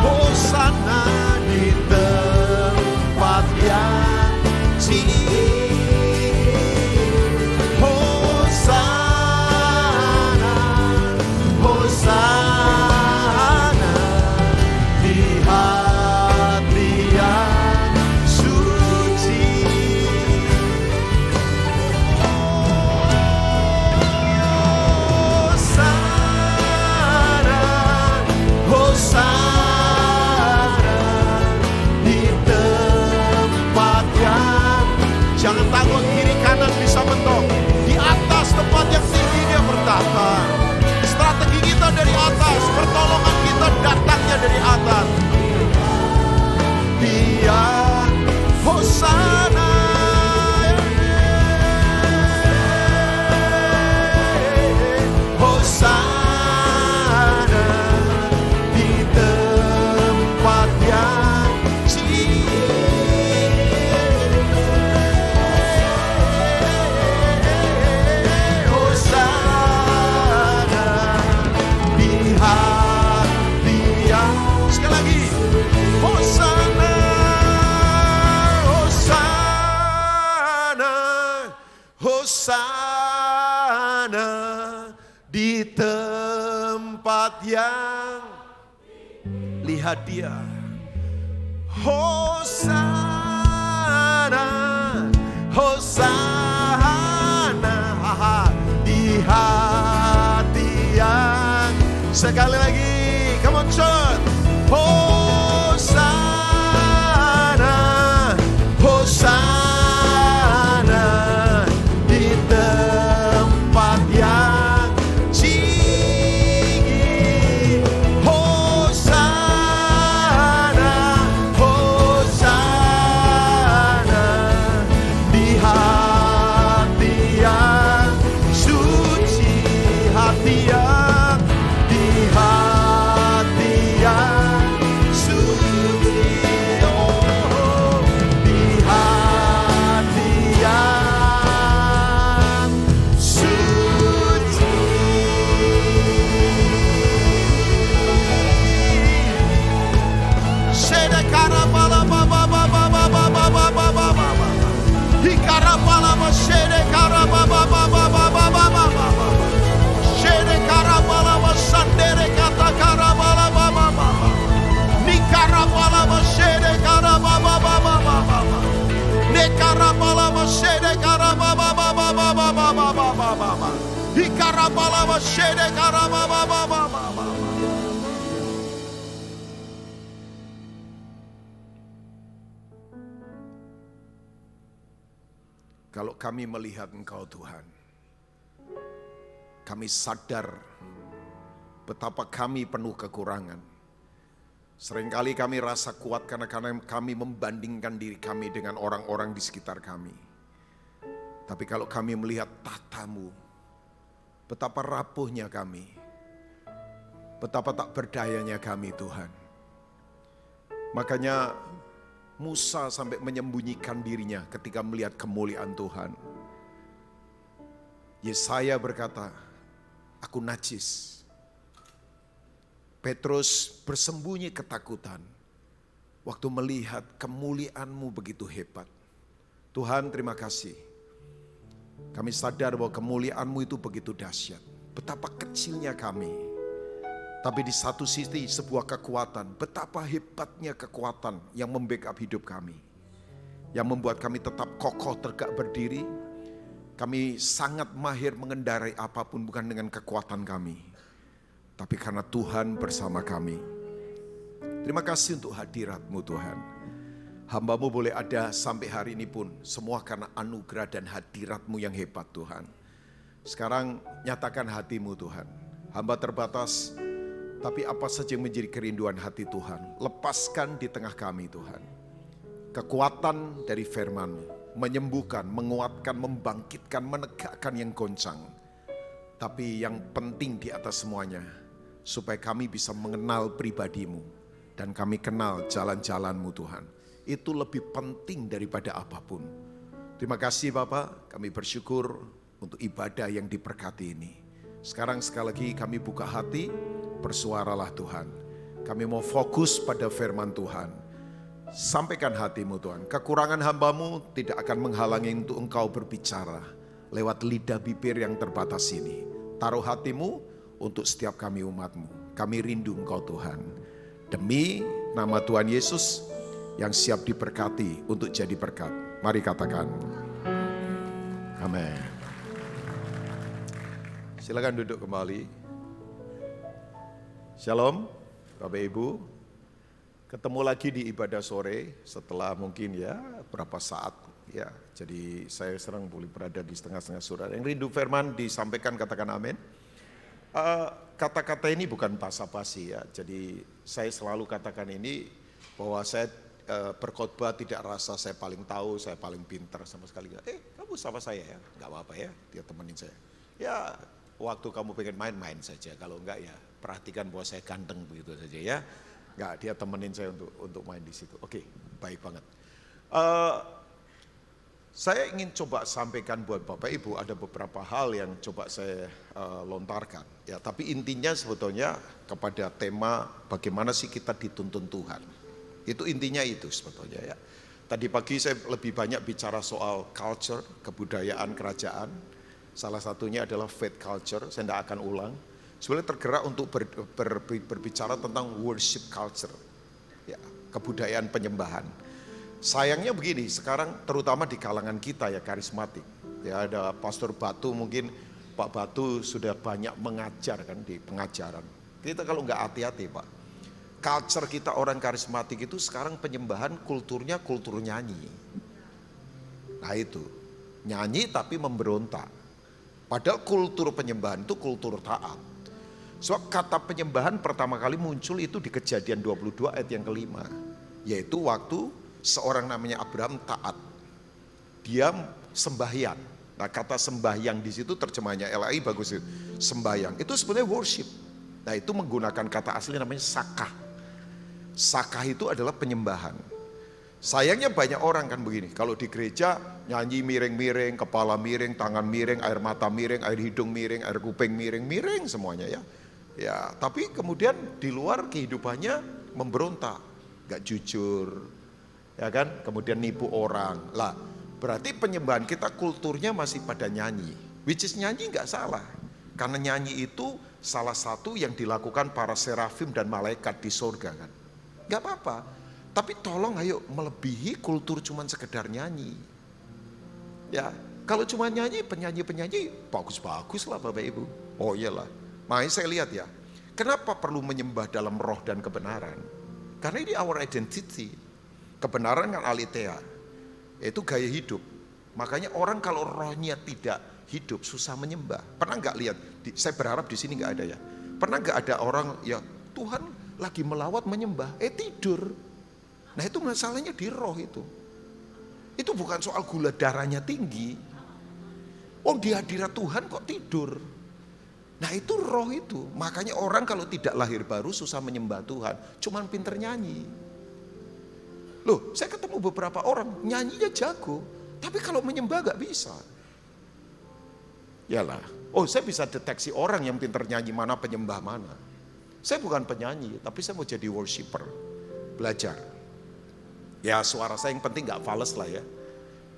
Hosana di tempat yang tinggi. Hosana, Hosana di hati yang suci. Hosana, Hosana di tempat yang. Jangan takut kiri kanan bisa mentok. Di atas tempat yang tinggi Dia bertata. Strategi kita dari atas, pertolongan kita datangnya dari atas. Dia Hosana, Hosana di tempat yang tinggi. Hosana di hati yang. Sekali lagi. Hosana, Hosana, Hosana di tempat yang. Lihat Dia. Hosana, Hosana di hati yang. Sekali lagi, come on church. Hosana, Hosana di tempat yang tinggi. Hosana, Hosana di hati yang suci. Hati yang, di hati yang suci. Oh, di hati yang suci. Sedekara bala baba baba baba baba baba baba. Hikara bala ma sedekara baba baba baba baba baba. Sedekara bala ma sandere kata kara bala baba baba. Nikara bala ma sedekara baba baba baba. Nekara bala ma sedekara baba baba baba baba baba baba. Hikara bala ma sedekara baba baba baba. Kalau kami melihat Engkau Tuhan, kami sadar betapa kami penuh kekurangan. Seringkali kami rasa kuat karena kami membandingkan diri kami dengan orang-orang di sekitar kami. Tapi kalau kami melihat tata-Mu, betapa rapuhnya kami, betapa tak berdayanya kami Tuhan. Makanya Musa sampai menyembunyikan dirinya ketika melihat kemuliaan Tuhan. Yesaya berkata, aku najis. Petrus bersembunyi ketakutan waktu melihat kemuliaan-Mu begitu hebat. Tuhan, terima kasih. Kami sadar bahwa kemuliaan-Mu itu begitu dahsyat. Betapa kecilnya kami. Tapi di satu sisi sebuah kekuatan, betapa hebatnya kekuatan yang membackup hidup kami. Yang membuat kami tetap kokoh tegak berdiri. Kami sangat mahir mengendarai apapun bukan dengan kekuatan kami. Tapi karena Tuhan bersama kami. Terima kasih untuk hadirat-Mu Tuhan. Hamba-Mu boleh ada sampai hari ini pun. Semua karena anugerah dan hadirat-Mu yang hebat Tuhan. Sekarang nyatakan hati-Mu Tuhan. Hamba terbatas. Tapi apa saja yang menjadi kerinduan hati Tuhan, lepaskan di tengah kami Tuhan. Kekuatan dari firman-Mu, menyembuhkan, menguatkan, membangkitkan, menegakkan yang goncang. Tapi yang penting di atas semuanya, supaya kami bisa mengenal pribadi-Mu. Dan kami kenal jalan-jalan-Mu Tuhan. Itu lebih penting daripada apapun. Terima kasih Bapak, kami bersyukur untuk ibadah yang diberkati ini. Sekarang sekali lagi kami buka hati, bersuaralah Tuhan. Kami mau fokus pada firman Tuhan. Sampaikan hati-Mu Tuhan. Kekurangan hamba-Mu tidak akan menghalangi untuk Engkau berbicara lewat lidah bibir yang terbatas ini. Taruh hati-Mu untuk setiap kami umat-Mu. Kami rindu Engkau Tuhan. Demi nama Tuhan Yesus yang siap diberkati untuk jadi berkat. Mari katakan. Amin. Silakan duduk kembali. Shalom, Bapak Ibu. Ketemu lagi di ibadah sore setelah mungkin ya berapa saat ya. Jadi saya sering boleh berada di setengah-setengah surat. Yang rindu firman disampaikan, katakan amin. Kata-kata ini bukan basa-basi ya. Jadi saya selalu katakan ini bahwa saya berkhotbah tidak rasa saya paling tahu, saya paling pintar sama sekali. Kamu sama saya ya, nggak apa-apa ya, dia temenin saya. Ya waktu kamu pengen main-main saja, kalau enggak ya perhatikan bahwa saya ganteng begitu saja ya. Enggak, dia temenin saya untuk main di situ. Oke, baik banget. Saya ingin coba sampaikan buat Bapak Ibu ada beberapa hal yang coba saya lontarkan. Ya, tapi intinya sebetulnya kepada tema bagaimana sih kita dituntun Tuhan. Itu intinya itu sebetulnya ya. Tadi pagi saya lebih banyak bicara soal culture, kebudayaan kerajaan. Salah satunya adalah faith culture, saya tidak akan ulang. Sebenarnya tergerak untuk berbicara tentang worship culture, ya, kebudayaan penyembahan. Sayangnya begini, sekarang terutama di kalangan kita ya karismatik. Ya ada Pastor Batu, mungkin Pak Batu sudah banyak mengajar kan di pengajaran. Kita kalau nggak hati-hati Pak, culture kita orang karismatik itu sekarang penyembahan kulturnya kultur nyanyi. Nah itu, nyanyi tapi memberontak. Padahal kultur penyembahan itu kultur taat. Sebab kata penyembahan pertama kali muncul itu di Kejadian 22 ayat yang kelima. Yaitu waktu seorang namanya Abraham taat. Dia sembahyang. Nah kata sembahyang di situ terjemahnya LAI bagus itu. Sembahyang itu sebenarnya worship. Nah itu menggunakan kata asli namanya sakah. Sakah itu adalah penyembahan. Sayangnya banyak orang kan begini, kalau di gereja nyanyi miring-miring, kepala miring, tangan miring, air mata miring, air hidung miring, air kuping miring-miring semuanya ya. Ya, tapi kemudian di luar kehidupannya memberontak, gak jujur, ya kan? Kemudian nipu orang. Lah, berarti penyembahan kita kulturnya masih pada nyanyi. Which is nyanyi gak salah, karena nyanyi itu salah satu yang dilakukan para serafim dan malaikat di surga kan. Gak apa-apa. Tapi tolong ayo melebihi kultur cuman sekedar nyanyi. Ya, kalau cuma nyanyi, penyanyi-penyanyi bagus-bagus lah Bapak Ibu. Oh iyalah. Makanya saya lihat ya, kenapa perlu menyembah dalam roh dan kebenaran? Karena ini our identity. Kebenaran kan aletheia, yaitu gaya hidup. Makanya orang kalau rohnya tidak hidup susah menyembah. Pernah nggak lihat? Saya berharap di sini nggak ada ya. Pernah nggak ada orang ya Tuhan lagi melawat menyembah, tidur. Nah itu masalahnya di roh itu. Itu bukan soal gula darahnya tinggi. Oh di hadirat Tuhan kok tidur. Nah itu roh itu. Makanya orang kalau tidak lahir baru susah menyembah Tuhan. Cuman pinter nyanyi. Loh saya ketemu beberapa orang nyanyinya jago. Tapi kalau menyembah gak bisa. Yalah. Oh saya bisa deteksi orang yang pinter nyanyi mana penyembah mana. Saya bukan penyanyi. Tapi saya mau jadi worshiper. Belajar. Ya suara saya yang penting gak fals lah ya.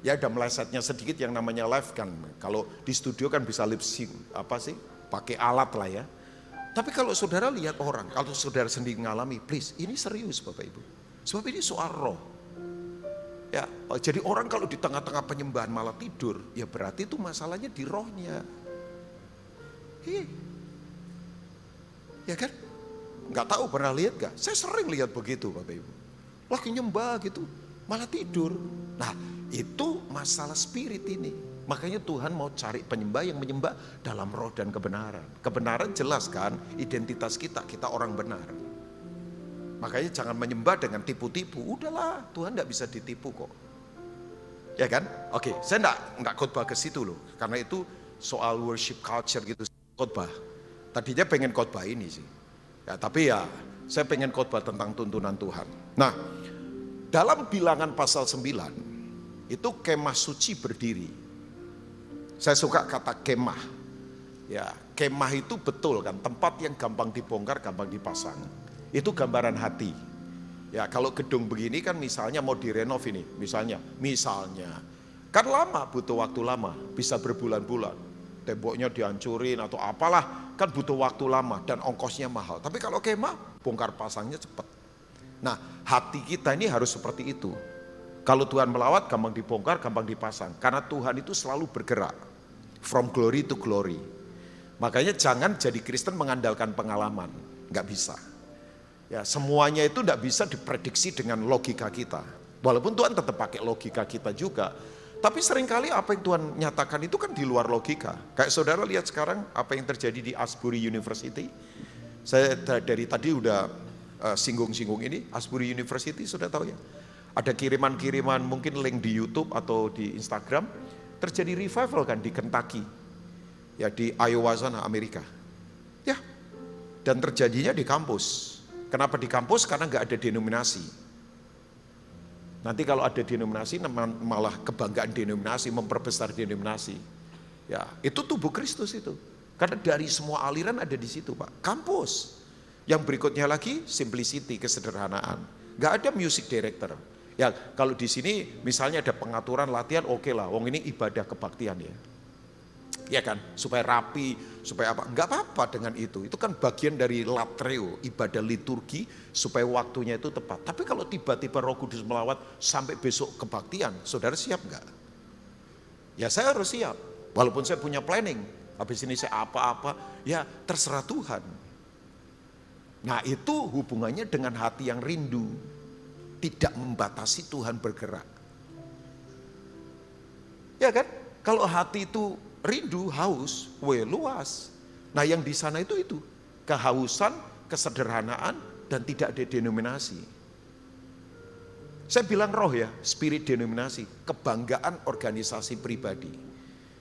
Ya ada melesetnya sedikit yang namanya live kan. Kalau di studio kan bisa lip sync. Apa sih? Pakai alat lah ya. Tapi kalau saudara lihat orang, kalau saudara sendiri mengalami, please, ini serius Bapak Ibu. Sebab ini soal roh. Ya, jadi orang kalau di tengah-tengah penyembahan malah tidur, ya berarti itu masalahnya di rohnya. Ya kan? Nggak tahu pernah lihat gak? Saya sering lihat begitu Bapak Ibu. Lagi nyembah gitu, malah tidur. Nah, itu masalah spirit ini. Makanya Tuhan mau cari penyembah yang menyembah dalam roh dan kebenaran. Kebenaran jelas kan, identitas kita orang benar. Makanya jangan menyembah dengan tipu-tipu. Udahlah, Tuhan tidak bisa ditipu kok. Ya kan? Oke, saya enggak khotbah ke situ loh. Karena itu soal worship culture gitu, khotbah. Tadinya pengen khotbah ini sih. Ya, tapi ya saya pengen khotbah tentang tuntunan Tuhan. Nah, dalam Bilangan pasal 9, itu kemah suci berdiri. Saya suka kata kemah. Ya, kemah itu betul kan, tempat yang gampang dibongkar, gampang dipasang. Itu gambaran hati. Ya, kalau gedung begini kan misalnya mau direnov ini, misalnya kan lama, butuh waktu lama, bisa berbulan-bulan. Temboknya dihancurin atau apalah, kan butuh waktu lama dan ongkosnya mahal. Tapi kalau kemah, bongkar pasangnya cepat. Nah, hati kita ini harus seperti itu. Kalau Tuhan melawat, gampang dibongkar, gampang dipasang. Karena Tuhan itu selalu bergerak. From glory to glory. Makanya jangan jadi Kristen mengandalkan pengalaman. Nggak bisa. Ya, semuanya itu nggak bisa diprediksi dengan logika kita. Walaupun Tuhan tetap pakai logika kita juga. Tapi seringkali apa yang Tuhan nyatakan itu kan di luar logika. Kayak saudara lihat sekarang apa yang terjadi di Asbury University. Saya dari tadi udah singgung-singgung ini. Asbury University sudah tahu ya. Ada kiriman-kiriman mungkin link di YouTube atau di Instagram. Terjadi revival kan di Kentucky. Ya di Iowa sana Amerika. Ya. Dan terjadinya di kampus. Kenapa di kampus? Karena nggak ada denominasi. Nanti kalau ada denominasi malah kebanggaan denominasi, memperbesar denominasi. Ya, itu tubuh Kristus itu. Karena dari semua aliran ada di situ, Pak. Kampus. Yang berikutnya lagi simplicity, kesederhanaan. Nggak ada music director. Ya, kalau di sini misalnya ada pengaturan latihan, oke lah, wong ini ibadah kebaktian ya. Ya kan, supaya rapi, supaya apa, enggak apa-apa dengan itu kan bagian dari latreo, ibadah liturgi, supaya waktunya itu tepat. Tapi kalau tiba-tiba Roh Kudus melawat sampai besok kebaktian, saudara siap enggak? Ya saya harus siap, walaupun saya punya planning, habis ini saya apa-apa, ya terserah Tuhan. Nah itu hubungannya dengan hati yang rindu, tidak membatasi Tuhan bergerak. Ya kan, kalau hati itu rindu, haus, luas. Nah yang di sana itu kehausan, kesederhanaan, dan tidak ada denominasi. Saya bilang roh ya, spirit denominasi, kebanggaan organisasi pribadi.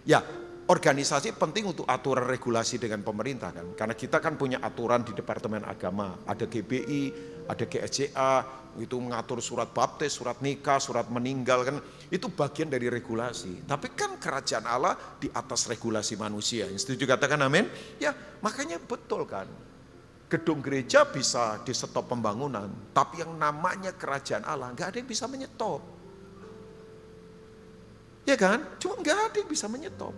Ya, organisasi penting untuk aturan regulasi dengan pemerintah kan. Karena kita kan punya aturan di Departemen Agama, ada GBI, ada GSCA, itu mengatur surat baptis, surat nikah, surat meninggal kan. Itu bagian dari regulasi. Tapi kan kerajaan Allah di atas regulasi manusia. Yang setuju katakan amin? Ya, makanya betul kan. Gedung gereja bisa di stop pembangunan, tapi yang namanya kerajaan Allah nggak ada yang bisa menyetop. Ya kan? Cuma nggak ada yang bisa menyetop.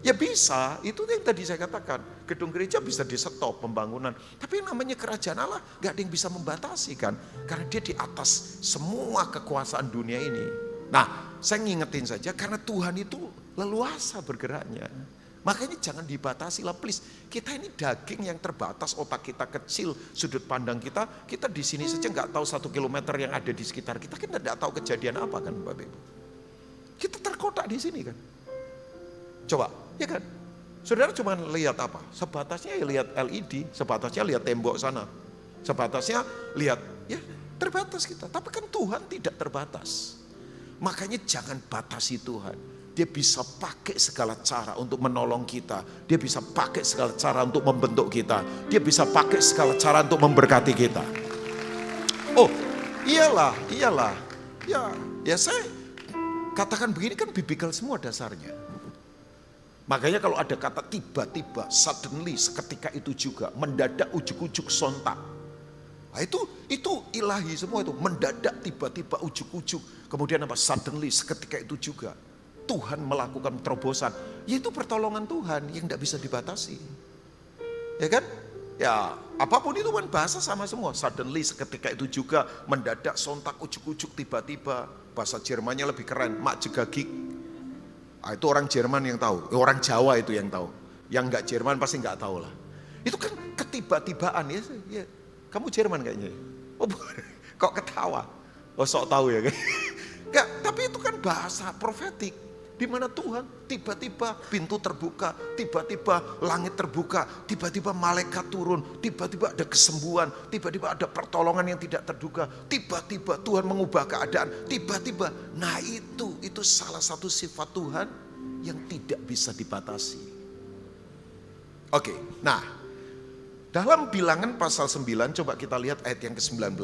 Ya bisa, itu yang tadi saya katakan. Gedung gereja bisa di stop pembangunan, tapi yang namanya kerajaan Allah nggak ada yang bisa membatasi kan, karena dia di atas semua kekuasaan dunia ini. Nah, saya ngingetin saja karena Tuhan itu leluasa bergeraknya. Makanya jangan dibatasi lah please. Kita ini daging yang terbatas, otak kita kecil, sudut pandang kita di sini saja nggak tahu 1 kilometer yang ada di sekitar kita, kita nggak tahu kejadian apa kan Bapak Ibu. Kita Kita terkotak di sini kan. Coba, ya kan? Saudara cuma lihat apa? Sebatasnya ya lihat LED, sebatasnya lihat tembok sana. Sebatasnya lihat, ya terbatas kita. Tapi kan Tuhan tidak terbatas. Makanya jangan batasi Tuhan. Dia bisa pakai segala cara untuk menolong kita. Dia bisa pakai segala cara untuk membentuk kita. Dia bisa pakai segala cara untuk memberkati kita. Oh, iyalah. Ya saya katakan begini kan biblical semua dasarnya. Makanya kalau ada kata tiba-tiba, suddenly, seketika itu juga, mendadak, ujuk-ujuk, sontak. Nah, itu ilahi semua itu, mendadak, tiba-tiba, ujuk-ujuk. Kemudian apa? Suddenly, seketika itu juga. Tuhan melakukan terobosan. Yaitu pertolongan Tuhan yang tidak bisa dibatasi. Ya kan? Ya, apapun itu kan bahasa sama semua. Suddenly, seketika itu juga, mendadak, sontak, ujuk-ujuk, tiba-tiba. Bahasa Jermannya lebih keren, makjegagik. Nah, itu orang Jerman yang tahu, orang Jawa itu yang tahu. Yang enggak Jerman pasti enggak tahu lah. Itu kan ketiba-tibaan ya. Kamu Jerman kayaknya. Oh, kok ketawa? Oh, sok tahu ya. Enggak, tapi itu kan bahasa profetik. Di mana Tuhan tiba-tiba pintu terbuka, tiba-tiba langit terbuka, tiba-tiba malaikat turun, tiba-tiba ada kesembuhan, tiba-tiba ada pertolongan yang tidak terduga, tiba-tiba Tuhan mengubah keadaan, tiba-tiba. Nah itu salah satu sifat Tuhan yang tidak bisa dibatasi. Oke, nah dalam Bilangan pasal 9 coba kita lihat ayat yang ke-19.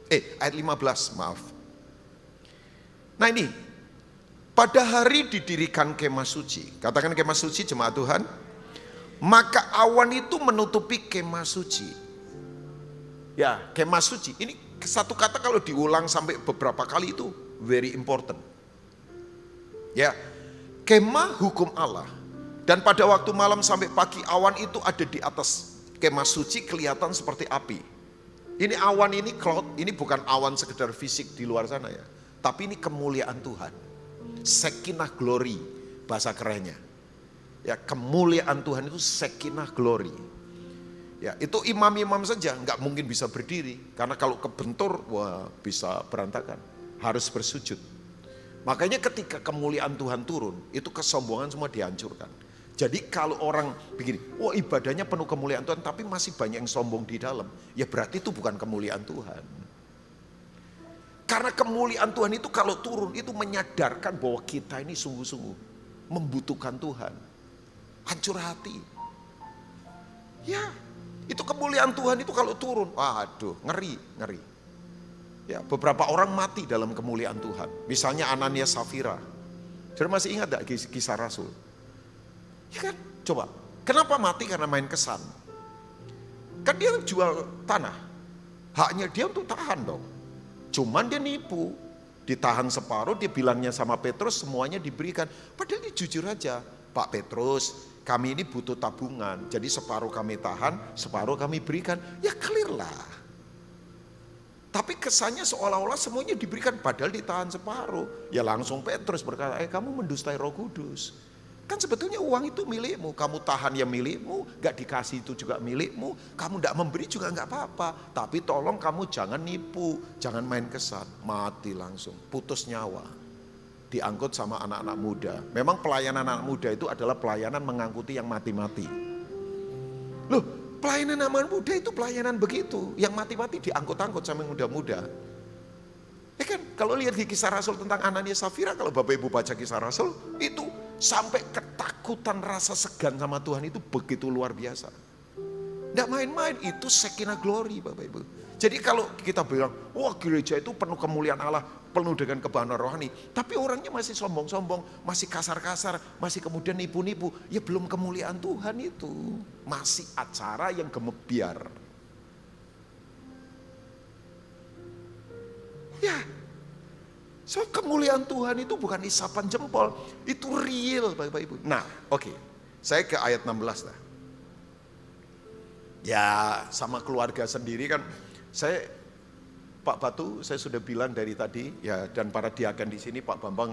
Ayat 15, maaf. Nah ini, pada hari didirikan kemah suci, katakan kemah suci jemaat Tuhan, maka awan itu menutupi kemah suci. Ya, kemah suci, ini satu kata kalau diulang sampai beberapa kali itu very important. Ya, kemah hukum Allah. Dan pada waktu malam sampai pagi awan itu ada di atas kemah suci kelihatan seperti api. Ini awan ini cloud, ini bukan awan sekedar fisik di luar sana ya. Tapi ini kemuliaan Tuhan. Shekinah glory bahasa kerennya. Ya, kemuliaan Tuhan itu Shekinah glory. Ya, itu imam-imam saja nggak mungkin bisa berdiri karena kalau kebentur wah bisa berantakan. Harus bersujud. Makanya ketika kemuliaan Tuhan turun, itu kesombongan semua dihancurkan. Jadi kalau orang begini, wah ibadahnya penuh kemuliaan Tuhan tapi masih banyak yang sombong di dalam, ya berarti itu bukan kemuliaan Tuhan. Karena kemuliaan Tuhan itu kalau turun itu menyadarkan bahwa kita ini sungguh-sungguh membutuhkan Tuhan. Hancur hati. Ya, itu kemuliaan Tuhan itu kalau turun, waduh, ngeri. Ya, beberapa orang mati dalam kemuliaan Tuhan. Misalnya Ananias Safira. Saudara masih ingat gak kisah Rasul? Ya kan, coba. Kenapa mati? Karena main kesan. Kan dia jual tanah. Haknya dia untuk tahan dong. Cuman dia nipu, ditahan separuh, dia bilangnya sama Petrus semuanya diberikan. Padahal dia jujur aja, Pak Petrus kami ini butuh tabungan, jadi separuh kami tahan, separuh kami berikan. Ya clear lah. Tapi kesannya seolah-olah semuanya diberikan, padahal ditahan separuh. Ya langsung Petrus berkata, kamu mendustai Roh Kudus. Kan sebetulnya uang itu milikmu, kamu tahan ya milikmu, gak dikasih itu juga milikmu, kamu gak memberi juga gak apa-apa. Tapi tolong kamu jangan nipu, jangan main kesan, mati langsung, putus nyawa. Diangkut sama anak-anak muda. Memang pelayanan anak muda itu adalah pelayanan mengangkuti yang mati-mati. Loh, pelayanan anak muda itu pelayanan begitu, yang mati-mati diangkut-angkut sama yang muda-muda. Ya kan, kalau lihat di kisah Rasul tentang Ananias Safira, kalau Bapak Ibu baca kisah Rasul, itu sampai ketakutan rasa segan sama Tuhan itu begitu luar biasa. Tidak main-main, itu Shekinah glory Bapak Ibu. Jadi kalau kita bilang, wah gereja itu penuh kemuliaan Allah, penuh dengan kebahagiaan rohani. Tapi orangnya masih sombong-sombong, masih kasar-kasar, masih kemudian nipu-nipu. Ya belum kemuliaan Tuhan itu. Masih acara yang gemebiar. Ya, so kemuliaan Tuhan itu bukan isapan jempol, itu real Bapak Ibu. Nah, oke. Saya ke ayat 16 lah. Ya, sama keluarga sendiri kan, Pak Batu, saya sudah bilang dari tadi, ya, dan para diaken di sini, Pak Bambang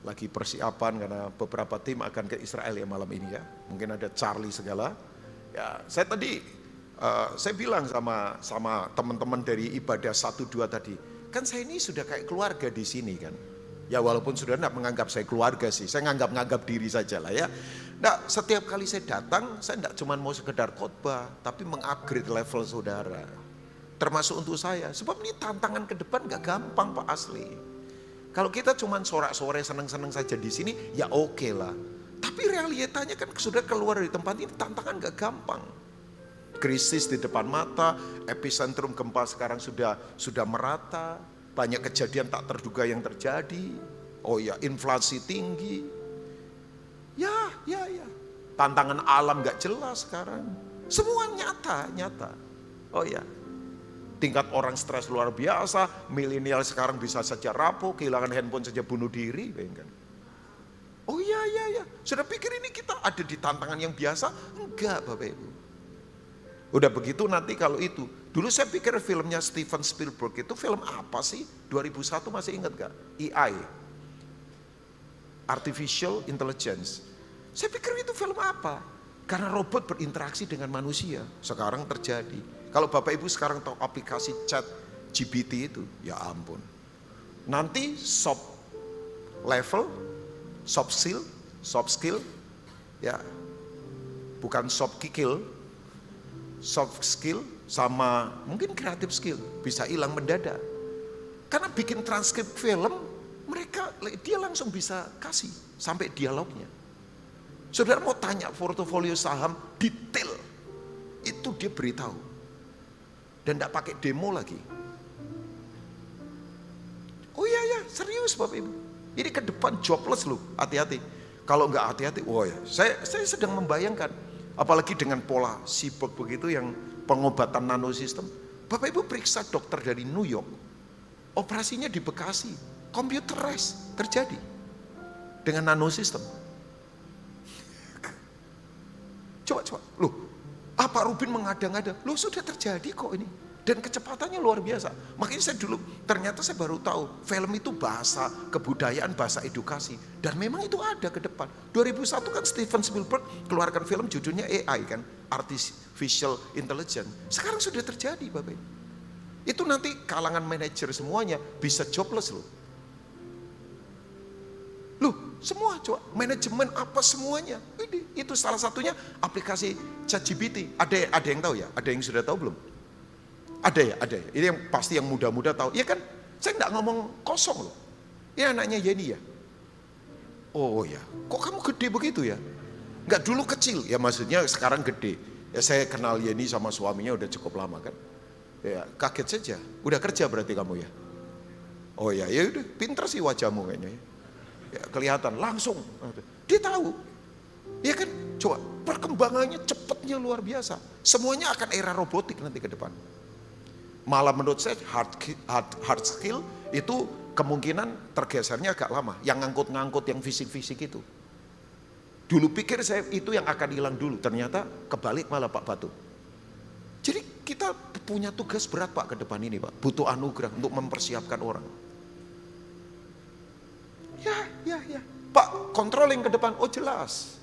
lagi persiapan karena beberapa tim akan ke Israel ya malam ini ya. Mungkin ada Charlie segala. Ya, saya tadi, saya bilang sama teman-teman dari ibadah 1-2 tadi, kan saya ini sudah kayak keluarga di sini kan. Ya walaupun saudara tidak menganggap saya keluarga sih, saya nganggap diri saja lah ya. Nah, setiap kali saya datang, saya tidak cuma mau sekedar khotbah, tapi mengupgrade level saudara. Termasuk untuk saya, sebab ini tantangan ke depan gak gampang Pak asli. Kalau kita cuma sorak-sore seneng-seneng saja di sini, ya oke lah. Tapi realitanya kan sudah keluar dari tempat ini, tantangan gak gampang. Krisis di depan mata, epicentrum gempa sekarang sudah merata, banyak kejadian tak terduga yang terjadi. Oh ya, inflasi tinggi. Ya. Tantangan alam gak jelas sekarang. Semua nyata. Oh ya. Tingkat orang stres luar biasa, milenial sekarang bisa saja rapuh, kehilangan handphone saja bunuh diri. Oh ya. Sudah pikir ini kita ada di tantangan yang biasa? Enggak Bapak Ibu. Udah begitu nanti kalau itu. Dulu saya pikir filmnya Steven Spielberg itu film apa sih? 2001 masih ingat gak? AI. Artificial Intelligence. Saya pikir itu film apa? Karena robot berinteraksi dengan manusia. Sekarang terjadi. Kalau Bapak Ibu sekarang tahu aplikasi chat GPT itu, ya ampun. Nanti soft skill, ya bukan soft skill sama mungkin kreatif skill bisa hilang mendadak. Karena bikin transkrip film, dia langsung bisa kasih sampai dialognya. Saudara mau tanya portofolio saham detail, itu dia beritahu. Dan tidak pakai demo lagi. Oh iya, serius Bapak Ibu. Ini ke depan jobless loh, hati-hati. Kalau nggak hati-hati, saya sedang membayangkan. Apalagi dengan pola cyborg begitu yang pengobatan nanosistem. Bapak Ibu periksa dokter dari New York, operasinya di Bekasi, computerized terjadi dengan nanosistem. Coba, loh, Pak Rubin mengada-ngada, loh sudah terjadi kok ini. Dan kecepatannya luar biasa. Makanya saya dulu, ternyata saya baru tahu, film itu bahasa kebudayaan, bahasa edukasi. Dan memang itu ada ke depan. 2001 kan Steven Spielberg keluarkan film judulnya AI kan, Artificial Intelligence. Sekarang sudah terjadi Bapak Ibu. Itu nanti kalangan manajer semuanya bisa jobless loh. Loh, semua coba, manajemen apa semuanya. Itu salah satunya aplikasi ChatGPT. Ada yang tahu ya? Ada yang sudah tahu belum? Ada ya. Ini yang pasti yang muda-muda tahu. Iya kan? Saya nggak ngomong kosong loh. Ini anaknya Yeni ya. Oh ya, kok kamu gede begitu ya? Nggak dulu kecil, ya maksudnya sekarang gede. Ya saya kenal Yeni sama suaminya udah cukup lama kan. Ya kaget saja. Udah kerja berarti kamu ya? Oh ya udah, pinter sih wajahmu kayaknya ya. Ya kelihatan langsung. Dia tahu. Ya kan? Coba perkembangannya cepatnya luar biasa. Semuanya akan era robotik nanti ke depan. Malah menurut saya hard skill itu kemungkinan tergesernya agak lama. Yang ngangkut-ngangkut yang fisik-fisik itu. Dulu pikir saya itu yang akan hilang dulu. Ternyata kebalik malah Pak Batu. Jadi kita punya tugas berat Pak ke depan ini Pak. Butuh anugerah untuk mempersiapkan orang. Ya. Pak controlling ke depan, oh jelas.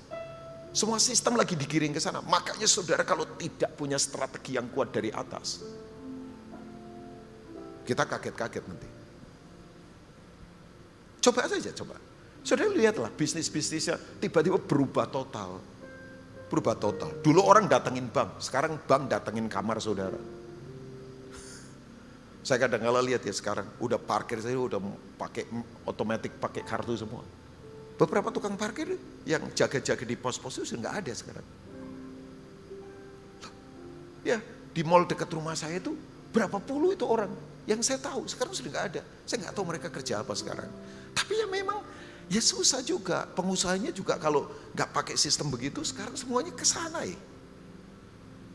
Semua sistem lagi digiring ke sana. Makanya saudara kalau tidak punya strategi yang kuat dari atas, kita kaget-kaget nanti. Coba saja. Saudara lihatlah bisnis-bisnisnya tiba-tiba berubah total. Dulu orang datengin bank, sekarang bank datengin kamar saudara. Saya kadang-kadang lihat ya sekarang, udah parkir saya udah pakai otomatis pakai kartu semua. Beberapa tukang parkir yang jaga-jaga di pos-pos itu sudah nggak ada sekarang. Ya, di mall dekat rumah saya itu berapa puluh itu orang yang saya tahu sekarang sudah nggak ada. Saya nggak tahu mereka kerja apa sekarang. Tapi ya memang ya susah juga. Pengusahanya juga kalau nggak pakai sistem begitu sekarang semuanya ke sana ya.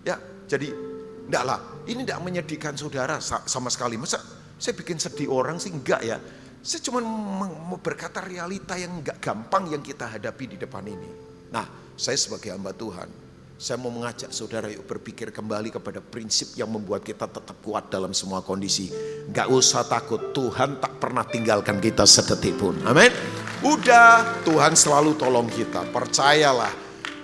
Ya, jadi enggak lah. Ini enggak menyedihkan saudara sama sekali. Masa saya bikin sedih orang sih enggak ya. Saya cuma mau berkata realita yang enggak gampang yang kita hadapi di depan ini. Nah, saya sebagai hamba Tuhan, saya mau mengajak saudara yuk berpikir kembali kepada prinsip yang membuat kita tetap kuat dalam semua kondisi. Enggak usah takut, Tuhan tak pernah tinggalkan kita sedetik pun. Amin. Udah, Tuhan selalu tolong kita, percayalah.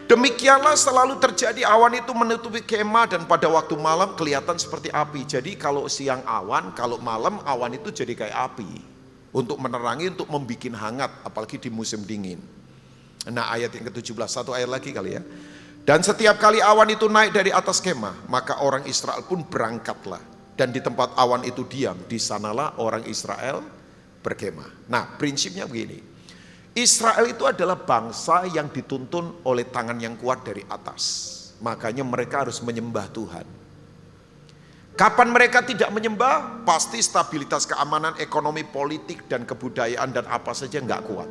Demikianlah selalu terjadi, awan itu menutupi kemah dan pada waktu malam kelihatan seperti api. Jadi kalau siang awan, kalau malam awan itu jadi kayak api. untuk menerangi, untuk membuat hangat, apalagi di musim dingin. Nah, ayat yang ke-17, satu ayat lagi kali ya. Dan setiap kali awan itu naik dari atas kemah, maka orang Israel pun berangkatlah. Dan di tempat awan itu diam, di sanalah orang Israel berkemah. Nah, prinsipnya begini. Israel itu adalah bangsa yang dituntun oleh tangan yang kuat dari atas. Makanya mereka harus menyembah Tuhan. Kapan mereka tidak menyembah, pasti stabilitas keamanan, ekonomi, politik, dan kebudayaan dan apa saja nggak kuat.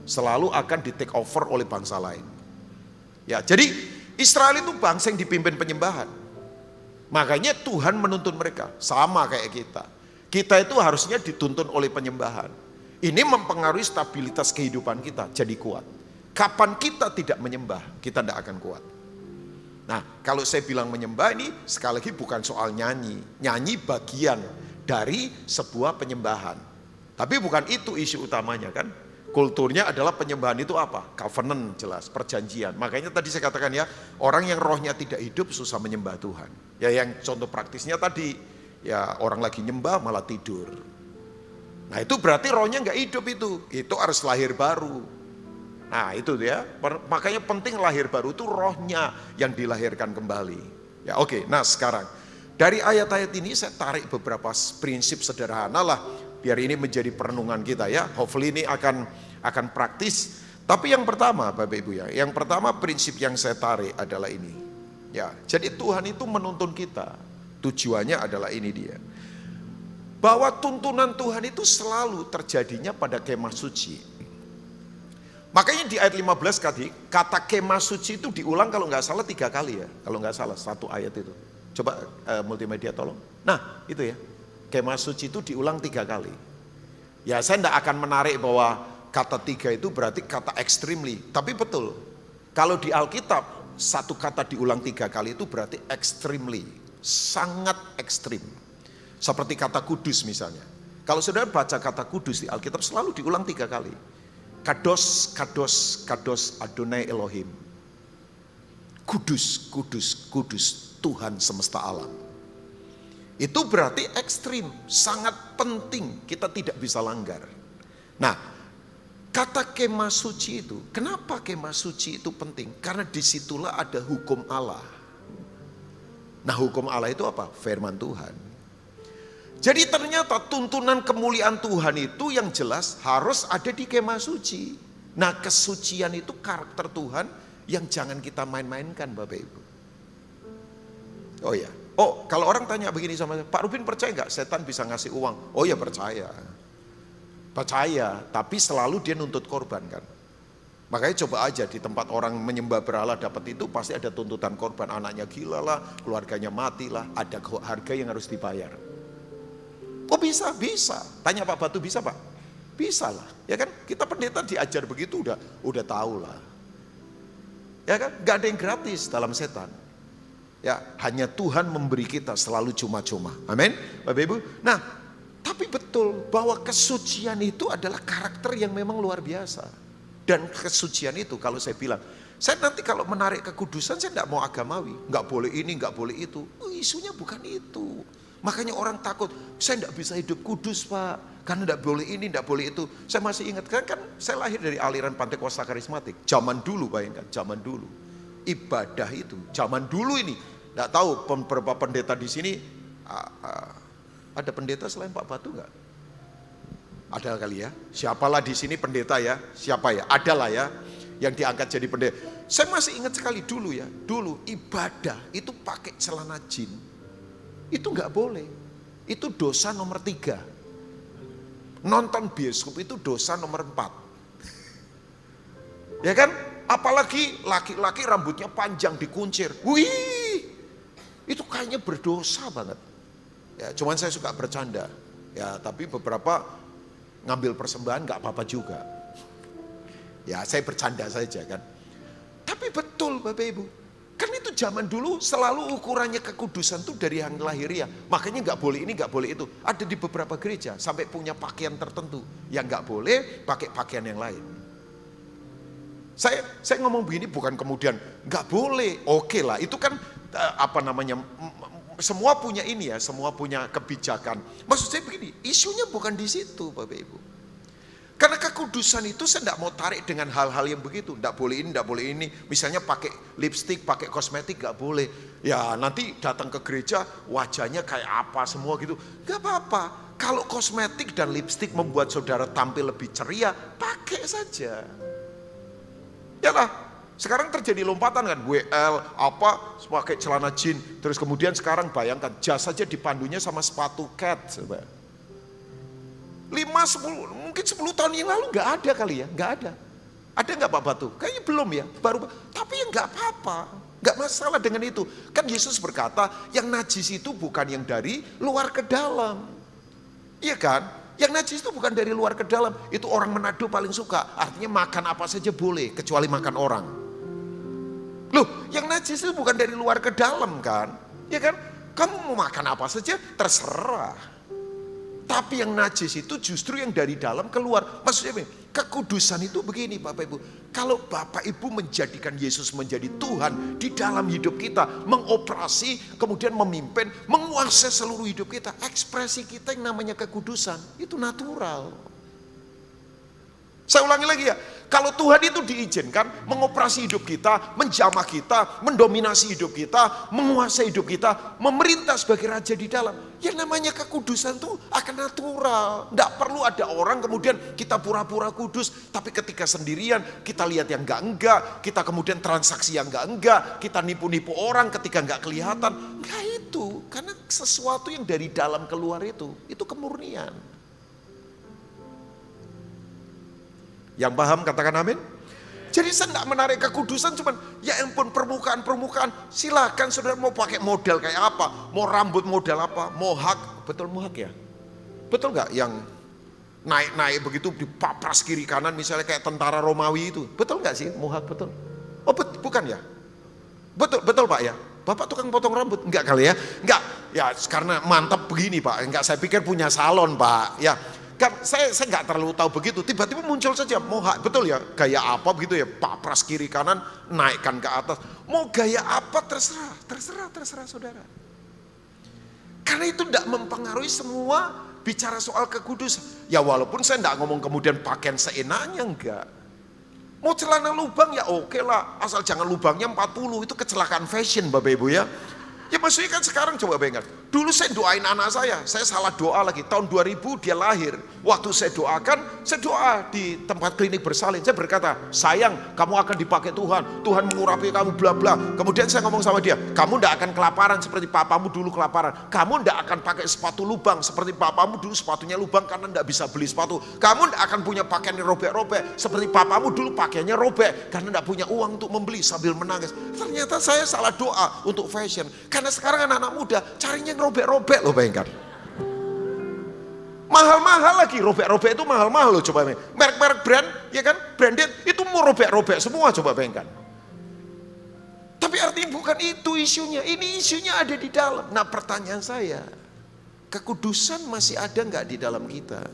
Selalu akan di take over oleh bangsa lain. Ya, jadi Israel itu bangsa yang dipimpin penyembahan. Makanya Tuhan menuntun mereka, sama kayak kita. Kita itu harusnya dituntun oleh penyembahan. Ini mempengaruhi stabilitas kehidupan kita jadi kuat. Kapan kita tidak menyembah, kita tidak akan kuat. Nah, kalau saya bilang menyembah ini sekali lagi bukan soal nyanyi. Nyanyi bagian dari sebuah penyembahan. Tapi bukan itu isu utamanya kan. Kulturnya adalah penyembahan itu apa? Covenant jelas, perjanjian. Makanya tadi saya katakan ya, orang yang rohnya tidak hidup susah menyembah Tuhan. Ya yang contoh praktisnya tadi, ya orang lagi nyembah malah tidur. Nah itu berarti rohnya nggak hidup itu harus lahir baru. Nah itu ya, makanya penting lahir baru itu rohnya yang dilahirkan kembali. Ya oke, nah sekarang dari ayat-ayat ini saya tarik beberapa prinsip sederhana lah, biar ini menjadi perenungan kita ya. Hopefully ini akan praktis. Tapi yang pertama Bapak Ibu ya, yang pertama prinsip yang saya tarik adalah ini. Ya, jadi Tuhan itu menuntun kita. Tujuannya adalah ini dia. Bahwa tuntunan Tuhan itu selalu terjadinya pada kemah suci. Makanya di ayat 15 tadi, kata kemah suci itu diulang kalau nggak salah 3 kali ya. Kalau nggak salah satu ayat itu. Coba multimedia tolong. Nah itu ya, kemah suci itu diulang 3 kali. Ya saya tidak akan menarik bahwa kata 3 itu berarti kata extremely. Tapi betul, kalau di Alkitab satu kata diulang 3 kali itu berarti extremely. Sangat ekstrim. Seperti kata kudus misalnya. Kalau saudara baca kata kudus di Alkitab selalu diulang 3 kali. Kados, kados, kados Adonai Elohim. Kudus, kudus, kudus Tuhan semesta alam. Itu berarti ekstrim, sangat penting, kita tidak bisa langgar. Nah, kata kemah suci itu, kenapa kemah suci itu penting? Karena disitulah ada hukum Allah. Nah, hukum Allah itu apa? Firman Tuhan. Jadi ternyata tuntunan kemuliaan Tuhan itu yang jelas harus ada di kemah suci. Nah, kesucian itu karakter Tuhan yang jangan kita main-mainkan Bapak Ibu. Oh ya, oh kalau orang tanya begini sama saya, Pak Rubin percaya nggak setan bisa ngasih uang? Oh ya percaya. Percaya, tapi selalu dia nuntut korban kan. Makanya coba aja di tempat orang menyembah berhala dapat itu pasti ada tuntutan korban. Anaknya gila lah, keluarganya mati lah, ada harga yang harus dibayar. Oh bisa, bisa. Tanya Pak Batu bisa Pak? Bisa lah, ya kan? Kita pendeta diajar begitu udah tahu lah. Ya kan? Gak ada yang gratis dalam setan. Ya, hanya Tuhan memberi kita selalu cuma-cuma. Amin, Bapak Ibu. Nah, tapi betul bahwa kesucian itu adalah karakter yang memang luar biasa. Dan kesucian itu kalau saya bilang, saya nanti kalau menarik kekudusan saya tidak mau agamawi, nggak boleh ini, nggak boleh itu. Oh, isunya bukan itu. Makanya orang takut, saya tidak bisa hidup kudus Pak, karena tidak boleh ini, tidak boleh itu. Saya masih ingat kan saya lahir dari aliran Pantekosta karismatik. Zaman dulu bayangkan, zaman dulu ibadah itu, zaman dulu ini. Tidak tahu beberapa pendeta di sini ada pendeta selain Pak Batu nggak? Ada kali ya. Siapalah di sini pendeta ya? Siapa ya? Adalah ya yang diangkat jadi pendeta. Saya masih ingat sekali dulu ya. Dulu ibadah itu pakai celana jin. Itu nggak boleh. Itu dosa nomor 3. Nonton bioskop itu dosa nomor 4. Ya kan? Apalagi laki-laki rambutnya panjang dikuncir. Wih, itu kayaknya berdosa banget. Ya, cuman saya suka bercanda. Ya, tapi beberapa ngambil persembahan nggak apa-apa juga. Ya, saya bercanda saja kan. Tapi betul Bapak Ibu. Kan itu zaman dulu selalu ukurannya kekudusan tuh dari yang lahiriah. Makanya nggak boleh ini, nggak boleh itu. Ada di beberapa gereja sampai punya pakaian tertentu yang nggak boleh pakai pakaian yang lain. Saya ngomong begini bukan kemudian nggak boleh. Oke lah, itu kan semua punya ini ya, semua punya kebijakan. Maksud saya begini, isunya bukan di situ Bapak Ibu. Karena kekudusan itu saya tidak mau tarik dengan hal-hal yang begitu. Tidak boleh ini, tidak boleh ini. Misalnya pakai lipstik, pakai kosmetik, nggak boleh. Ya nanti datang ke gereja wajahnya kayak apa semua gitu. Nggak apa-apa. Kalau kosmetik dan lipstik membuat saudara tampil lebih ceria, pakai saja. Yalah, sekarang terjadi lompatan kan, WL, apa, pakai celana jeans. Terus kemudian sekarang bayangkan, jas saja dipandunya sama sepatu cat. 5, 10, mungkin 10 tahun yang lalu nggak ada kali ya, nggak ada. Ada nggak Pak Batu? Kayaknya belum ya, baru. Tapi ya nggak apa-apa, nggak masalah dengan itu. Kan Yesus berkata, yang najis itu bukan yang dari luar ke dalam. Iya kan? Yang najis itu bukan dari luar ke dalam. Itu orang Manado paling suka. Artinya makan apa saja boleh, kecuali makan orang. Loh, yang najis itu bukan dari luar ke dalam kan? Ya kan? Kamu mau makan apa saja, terserah. Tapi yang najis itu justru yang dari dalam keluar. Maksudnya kekudusan itu begini Bapak Ibu. Kalau Bapak Ibu menjadikan Yesus menjadi Tuhan di dalam hidup kita, mengoperasi, kemudian memimpin, menguasai seluruh hidup kita, ekspresi kita yang namanya kekudusan, itu natural. Saya ulangi lagi ya, kalau Tuhan itu diizinkan mengoperasi hidup kita, menjamah kita, mendominasi hidup kita, menguasai hidup kita, memerintah sebagai raja di dalam, yang namanya kekudusan itu akan natural. Tidak perlu ada orang kemudian kita pura-pura kudus, tapi ketika sendirian kita lihat yang enggak, kita kemudian transaksi yang enggak, kita nipu-nipu orang ketika enggak kelihatan. Enggak itu, karena sesuatu yang dari dalam keluar itu kemurnian. Yang paham katakan amin. Jadi saya tidak menarik kekudusan, cuman ya ampun permukaan, silakan saudara mau pakai model kayak apa, mau rambut model apa, mohak, betul mohak ya? Betul nggak yang naik begitu dipapras kiri kanan misalnya kayak tentara Romawi itu, betul nggak sih mohak betul? Oh bukan ya? Betul Pak ya? Bapak tukang potong rambut? Enggak kali ya? Enggak, ya karena mantap begini Pak, enggak saya pikir punya salon Pak, ya. Kan saya nggak terlalu tahu begitu, tiba-tiba muncul saja mohak, betul ya, gaya apa begitu ya, papras kiri kanan, naikkan ke atas, mau gaya apa terserah saudara. Karena itu tidak mempengaruhi semua bicara soal kekudusan. Ya walaupun saya tidak ngomong kemudian pakaian seenaknya, enggak. Mau celana lubang ya oke lah, asal jangan lubangnya 40, itu kecelakaan fashion Bapak Ibu ya. Ya maksudnya kan sekarang coba bayangkan, dulu saya doain anak saya salah doa lagi, tahun 2000 dia lahir. Waktu saya doakan, saya doa di tempat klinik bersalin, saya berkata, sayang kamu akan dipakai Tuhan, Tuhan mengurapi kamu bla bla. Kemudian saya ngomong sama dia, kamu tidak akan kelaparan seperti papamu dulu kelaparan, kamu tidak akan pakai sepatu lubang seperti papamu dulu sepatunya lubang karena tidak bisa beli sepatu, kamu tidak akan punya pakaian yang robek-robek seperti papamu dulu pakaiannya robek karena tidak punya uang untuk membeli sambil menangis. Ternyata saya salah doa untuk fashion. Karena sekarang anak-anak muda carinya yang robek-robek loh, bayangkan. Mahal-mahal lagi, robek-robek itu mahal-mahal loh, coba bayangkan. Merek-merek brand, ya kan, branded, itu mau robek-robek semua, coba bayangkan. Tapi artinya bukan itu isunya, ini isunya ada di dalam. Nah pertanyaan saya, kekudusan masih ada nggak di dalam kita?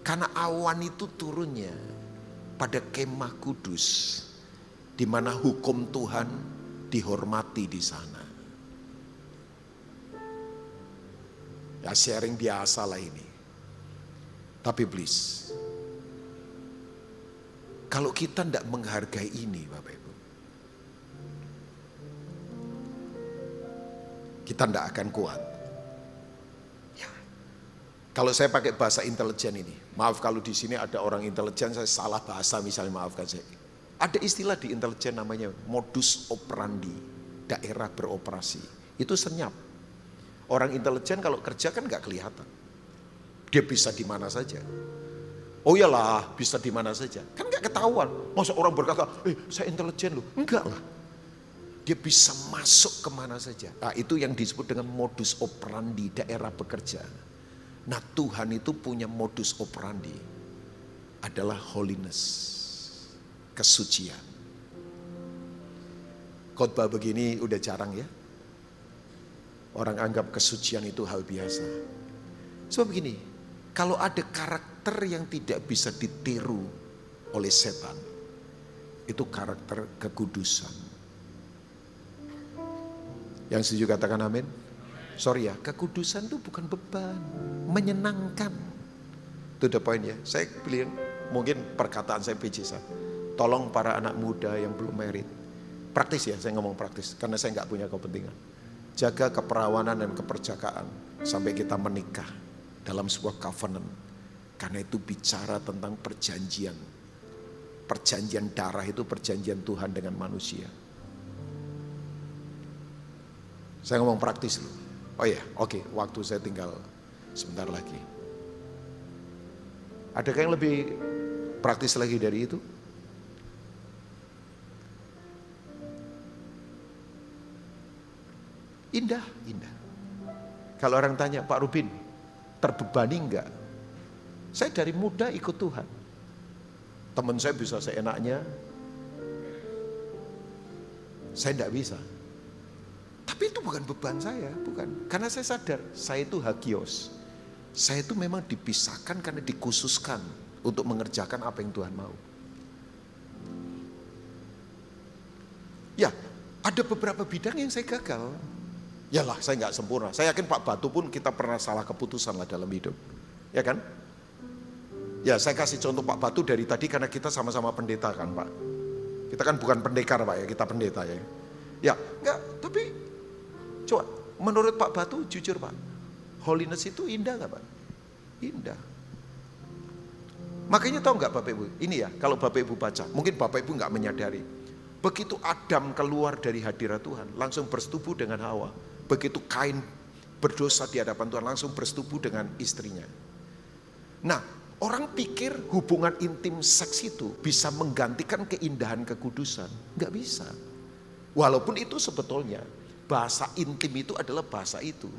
Karena awan itu turunnya pada kemah kudus, di mana hukum Tuhan dihormati di sana. Ya sharing biasa lah ini. Tapi please, kalau kita tidak menghargai ini Bapak Ibu, kita tidak akan kuat. Ya. Kalau saya pakai bahasa intelijen ini, maaf kalau di sini ada orang intelijen, saya salah bahasa misalnya, maafkan saya. Ada istilah di intelijen namanya modus operandi, daerah beroperasi. Itu senyap. Orang intelijen kalau kerja kan nggak kelihatan. Dia bisa di mana saja. Oh iyalah, bisa di mana saja. Kan nggak ketahuan. Masa orang berkata, saya intelijen loh. Enggak lah. Dia bisa masuk kemana saja. Nah itu yang disebut dengan modus operandi, daerah bekerja. Nah Tuhan itu punya modus operandi. Adalah holiness. Kesucian. Khotbah begini udah jarang ya. Orang anggap kesucian itu hal biasa. Sebab begini, kalau ada karakter yang tidak bisa ditiru oleh setan, itu karakter kekudusan. Yang setuju katakan amin. Sorry ya, kekudusan itu bukan beban, menyenangkan. Itu the point ya. Saya pilih mungkin perkataan saya pecisan. Tolong para anak muda yang belum married, praktis ya, saya ngomong praktis, karena saya nggak punya kepentingan. Jaga keperawanan dan keperjakaan sampai kita menikah dalam sebuah covenant. Karena itu bicara tentang perjanjian. Perjanjian darah itu perjanjian Tuhan dengan manusia. Saya ngomong praktis loh. Oh ya, oke, waktu saya tinggal sebentar lagi. Adakah yang lebih praktis lagi dari itu? Indah, indah. Kalau orang tanya, Pak Rubin, terbebani enggak? Saya dari muda ikut Tuhan. Teman saya bisa seenaknya, saya enggak bisa. Tapi itu bukan beban saya, bukan. Karena saya sadar, saya itu hagios. Saya itu memang dipisahkan karena dikhususkan untuk mengerjakan apa yang Tuhan mau. Ya, ada beberapa bidang yang saya gagal. Yalah, saya nggak sempurna. Saya yakin Pak Batu pun kita pernah salah keputusan lah dalam hidup. Ya kan? Ya, saya kasih contoh Pak Batu dari tadi karena kita sama-sama pendeta kan Pak. Kita kan bukan pendekar Pak ya, kita pendeta ya. Ya, enggak, tapi coba menurut Pak Batu jujur Pak, holiness itu indah nggak Pak? Indah. Makanya tahu nggak Bapak Ibu? Ini ya, kalau Bapak Ibu baca, mungkin Bapak Ibu nggak menyadari. Begitu Adam keluar dari hadirat Tuhan, langsung bersetubuh dengan Hawa. Begitu Kain berdosa di hadapan Tuhan, langsung bersetubuh dengan istrinya. Nah, orang pikir hubungan intim seks itu bisa menggantikan keindahan kekudusan. Nggak bisa. Walaupun itu sebetulnya bahasa intim itu adalah bahasa itu.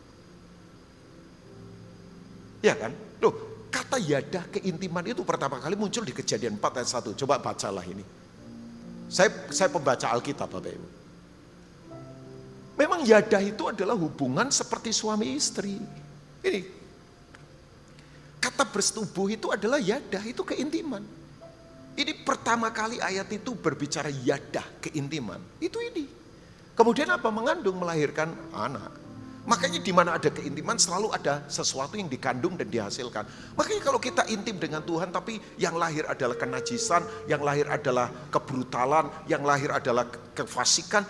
Ya kan? Loh, kata yadah keintiman itu pertama kali muncul di Kejadian 4 ayat 1. Coba bacalah ini. Saya pembaca Alkitab Bapak Ibu. Memang yadah itu adalah hubungan seperti suami istri. Ini kata bersetubuh itu adalah yadah, itu keintiman. Ini pertama kali ayat itu berbicara yadah keintiman. Itu ini. Kemudian apa? Mengandung, melahirkan anak. Makanya di mana ada keintiman selalu ada sesuatu yang dikandung dan dihasilkan. Makanya kalau kita intim dengan Tuhan tapi yang lahir adalah kenajisan, yang lahir adalah kebrutalan, yang lahir adalah kefasikan,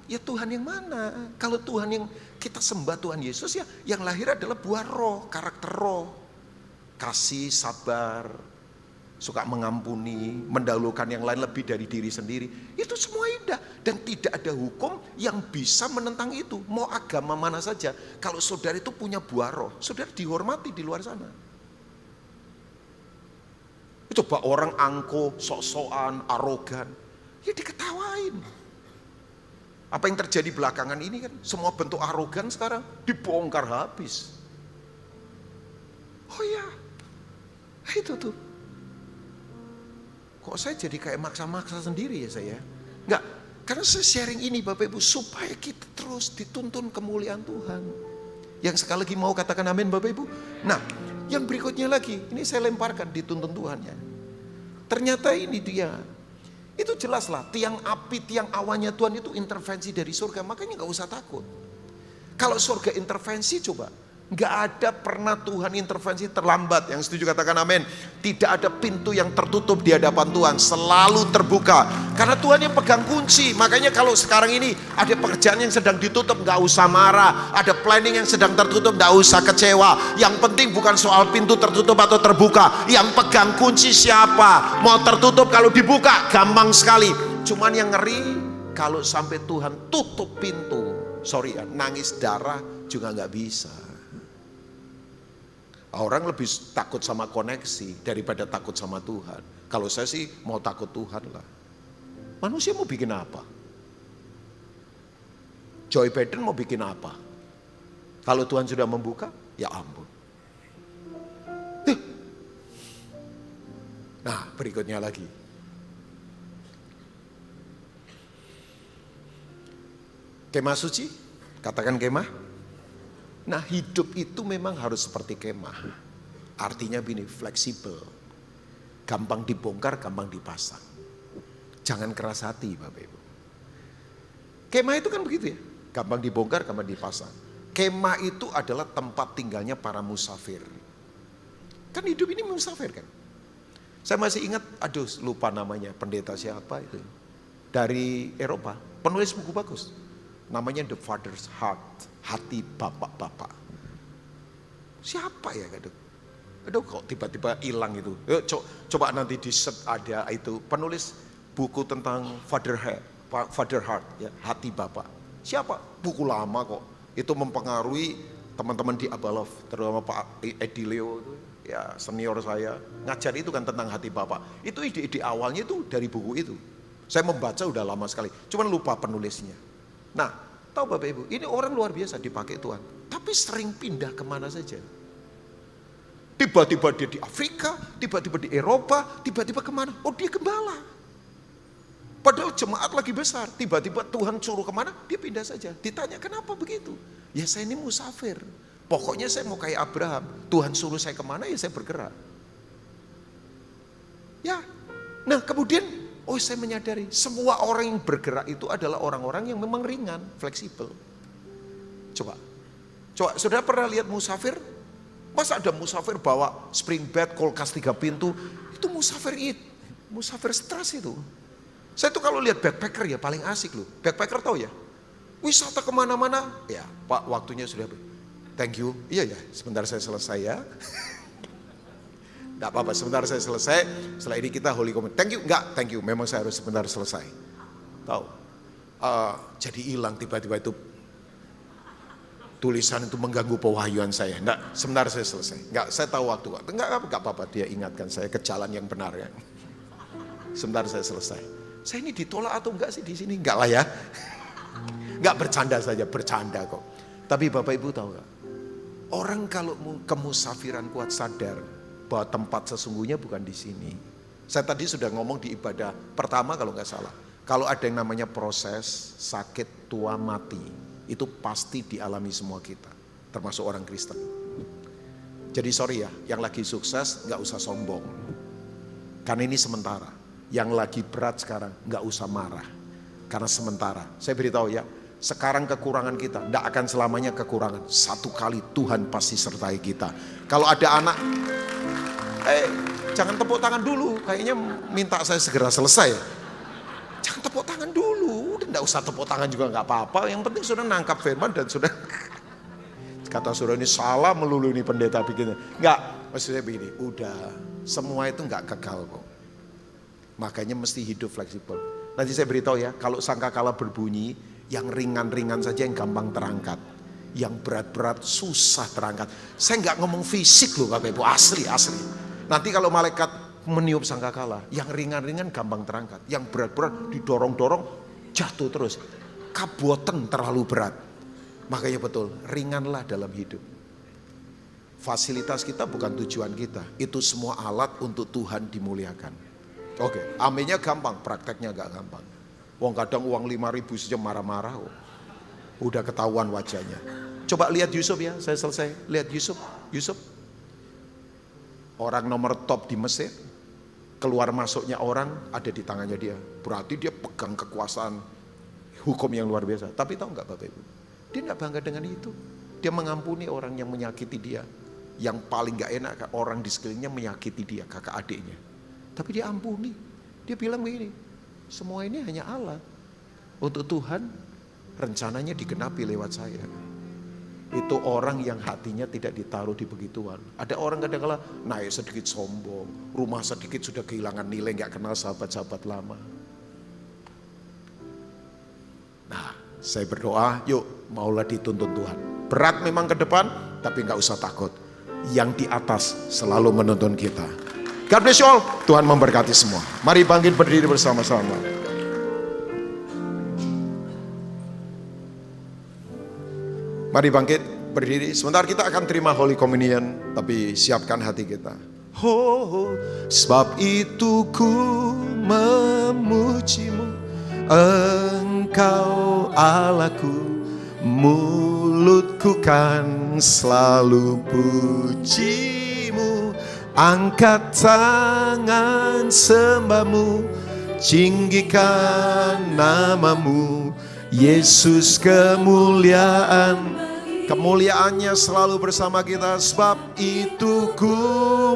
ya Tuhan yang mana? Kalau Tuhan yang kita sembah Tuhan Yesus ya yang lahir adalah buah roh, karakter roh. Kasih, sabar, suka mengampuni, mendahulukan yang lain lebih dari diri sendiri. Itu semua indah. Dan tidak ada hukum yang bisa menentang itu. Mau agama mana saja. Kalau saudara itu punya buah roh, saudara dihormati di luar sana. Coba orang angkuh, sok-sokan, arogan, ya diketawain. Apa yang terjadi belakangan ini kan, semua bentuk arogan sekarang dibongkar habis. Oh ya, itu tuh. Kok saya jadi kayak maksa-maksa sendiri ya saya? Enggak, karena saya sharing ini Bapak Ibu supaya kita terus dituntun kemuliaan Tuhan. Yang sekali lagi mau katakan amin Bapak Ibu. Nah, yang berikutnya lagi, ini saya lemparkan dituntun Tuhan ya. Ternyata ini dia. Itu jelas lah, tiang api, tiang awannya Tuhan itu intervensi dari surga. Makanya gak usah takut. Kalau surga intervensi coba. Gak ada pernah Tuhan intervensi terlambat. Yang setuju katakan amin. Tidak ada pintu yang tertutup di hadapan Tuhan. Selalu terbuka. Karena Tuhan yang pegang kunci. Makanya kalau sekarang ini ada pekerjaan yang sedang ditutup, gak usah marah. Ada planning yang sedang tertutup, gak usah kecewa. Yang penting bukan soal pintu tertutup atau terbuka. Yang pegang kunci siapa? Mau tertutup, kalau dibuka gampang sekali. Cuman yang ngeri kalau sampai Tuhan tutup pintu. Sorry ya, nangis darah juga gak bisa. Orang lebih takut sama koneksi daripada takut sama Tuhan. Kalau saya sih mau takut Tuhan lah. Manusia mau bikin apa? Joe Biden mau bikin apa? Kalau Tuhan sudah membuka, ya ampun. Nah, berikutnya lagi. Kemah suci, katakan kemah. Nah, hidup itu memang harus seperti kemah. Artinya begini, fleksibel. Gampang dibongkar, gampang dipasang. Jangan keras hati Bapak Ibu. Kemah itu kan begitu ya. Gampang dibongkar, gampang dipasang. Kemah itu adalah tempat tinggalnya para musafir. Kan hidup ini musafir kan. Saya masih ingat, aduh lupa namanya, pendeta siapa itu. Dari Eropa, penulis buku bagus. Namanya The Father's Heart, hati bapak-bapak. Siapa ya? Aduh kok tiba-tiba hilang itu. Yuk, coba nanti di set ada itu, penulis buku tentang Father Heart, ya, hati bapak. Siapa? Buku lama kok. Itu mempengaruhi teman-teman di Abalov, terutama Pak Edilio itu. Ya senior saya, ngajar itu kan tentang hati bapak. Itu ide-ide awalnya itu dari buku itu. Saya membaca udah lama sekali, cuman lupa penulisnya. Nah, tahu Bapak Ibu, ini orang luar biasa dipakai Tuhan. Tapi sering pindah kemana saja. Tiba-tiba dia di Afrika, tiba-tiba di Eropa, tiba-tiba kemana? Oh dia gembala. Padahal jemaat lagi besar, tiba-tiba Tuhan suruh kemana? Dia pindah saja. Ditanya kenapa begitu? Ya saya ini musafir. Pokoknya saya mau kayak Abraham. Tuhan suruh saya kemana ya saya bergerak. Ya, nah kemudian saya menyadari semua orang yang bergerak itu adalah orang-orang yang memang ringan, fleksibel. Coba, saudara pernah lihat musafir? Masa ada musafir bawa spring bed, kulkas 3 pintu? Itu musafir stres itu. Saya tuh kalau lihat backpacker ya paling asik loh. Backpacker tahu ya? Wisata kemana-mana, ya Pak waktunya sudah. Thank you, iya ya, sebentar saya selesai ya. Enggak apa-apa, sebentar saya selesai. Setelah ini kita holy communion. Thank you, enggak, thank you. Memang saya harus sebentar selesai. Tahu? Jadi hilang tiba-tiba itu tulisan itu mengganggu pewahyuan saya. Enggak, sebentar saya selesai. Enggak, saya tahu waktu. Enggak apa-apa, dia ingatkan saya ke jalan yang benar ya. Sebentar saya selesai. Saya ini ditolak atau enggak sih di sini? Enggak lah ya. Enggak, bercanda saja, bercanda kok. Tapi Bapak Ibu tahu enggak? Orang kalau kemusafiran kuat sadar bahwa tempat sesungguhnya bukan di sini. Saya tadi sudah ngomong di ibadah pertama kalau nggak salah. Kalau ada yang namanya proses sakit, tua, mati, itu pasti dialami semua kita, termasuk orang Kristen. Jadi sorry ya, yang lagi sukses nggak usah sombong, karena ini sementara. Yang lagi berat sekarang nggak usah marah, karena sementara. Saya beritahu ya. Sekarang kekurangan kita, tidak akan selamanya kekurangan. Satu kali Tuhan pasti sertai kita. Kalau ada anak, jangan tepuk tangan dulu. Kayaknya minta saya segera selesai. Jangan tepuk tangan dulu. Tidak usah tepuk tangan juga nggak apa-apa. Yang penting sudah nangkap firman dan sudah kata sudah ini salah melulu ini pendeta bikinnya. Enggak, maksudnya begini. Udah, semua itu nggak kekal kok. Makanya mesti hidup fleksibel. Nanti saya beritahu ya, kalau sangkakala berbunyi, yang ringan-ringan saja yang gampang terangkat. Yang berat-berat susah terangkat. Saya nggak ngomong fisik loh Bapak Ibu, asli. Nanti kalau malaikat meniup sangkakala, yang ringan-ringan gampang terangkat. Yang berat-berat didorong-dorong jatuh terus. Kaboten terlalu berat. Makanya betul, ringanlah dalam hidup. Fasilitas kita bukan tujuan kita. Itu semua alat untuk Tuhan dimuliakan. Oke, aminnya gampang, prakteknya gak gampang. Wong kadang uang 5.000 saja marah-marah. Udah ketahuan wajahnya. Coba lihat Yusuf ya, saya selesai. Lihat Yusuf. Orang nomor top di Mesir. Keluar masuknya orang ada di tangannya dia. Berarti dia pegang kekuasaan hukum yang luar biasa. Tapi tahu nggak Bapak Ibu? Dia nggak bangga dengan itu. Dia mengampuni orang yang menyakiti dia. Yang paling nggak enak orang di sekelilingnya menyakiti dia, kakak adiknya. Tapi dia ampuni. Dia bilang begini. Semua ini hanya Allah. Untuk Tuhan rencananya digenapi lewat saya. Itu orang yang hatinya tidak ditaruh di begituan. Ada orang kadang-kala naik sedikit sombong, rumah sedikit sudah kehilangan nilai, gak kenal sahabat-sahabat lama. Nah, saya berdoa, yuk maulah dituntun Tuhan. Berat memang ke depan, tapi gak usah takut. Yang di atas selalu menuntun kita. God bless you all. Tuhan memberkati semua. Mari bangkit berdiri bersama-sama. Mari bangkit berdiri. Sebentar kita akan terima Holy Communion. Tapi siapkan hati kita. Sebab itu ku memujimu, Engkau Allahku. Mulutku kan selalu pujimu. Angkat tangan sembahmu, tinggikan namamu, Yesus kemuliaan Kemuliaannya selalu bersama kita. Sebab itu ku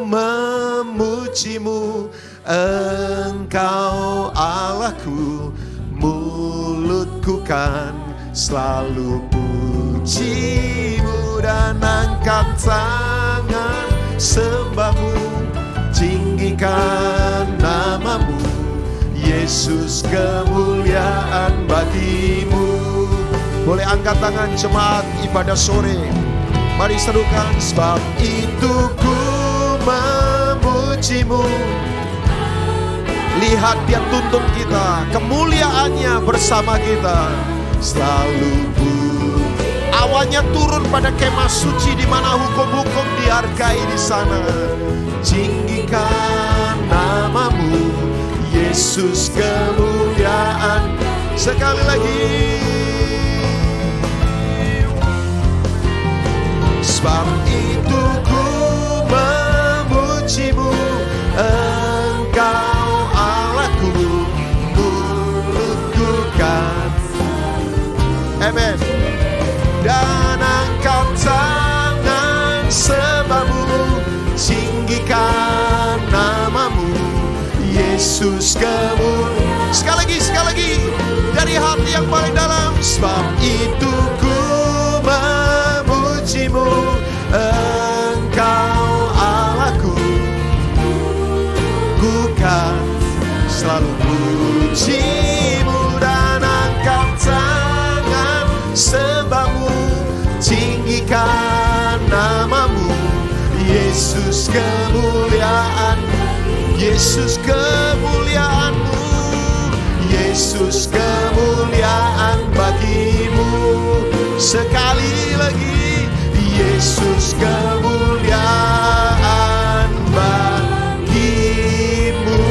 memujimu, Engkau Allahku. Mulutku kan selalu pujimu, dan angkat tangan sembahmu, tinggikan namamu, Yesus, kemuliaan bagimu. Boleh angkat tangan jemaat ibadah sore. Mari serukan. Sebab itu ku memujimu. Lihat dia tuntun kita, kemuliaannya bersama kita. Selalu awannya turun pada kemah suci di mana hukum-hukum dihargai di sana. Tinggikan namamu, Yesus, kemuliaan. Sekali lagi. Sebab itu ku memujimu, Engkau Allahku. Mulutku kan, amen, dan angkat tangan sembahmu, tinggikan namamu, Yesus, kemuliaan. Sekali lagi dari hati yang paling dalam. Sebab itu ku memujimu, Engkau Allahku. Ku kan selalu pujimu, dan angkat tangan sembahmu, tinggikan namamu, Yesus, kemuliaan. Yesus, kemuliaanmu, Yesus, kemuliaan bagimu. Sekali lagi. Yesus, kemuliaan bagimu.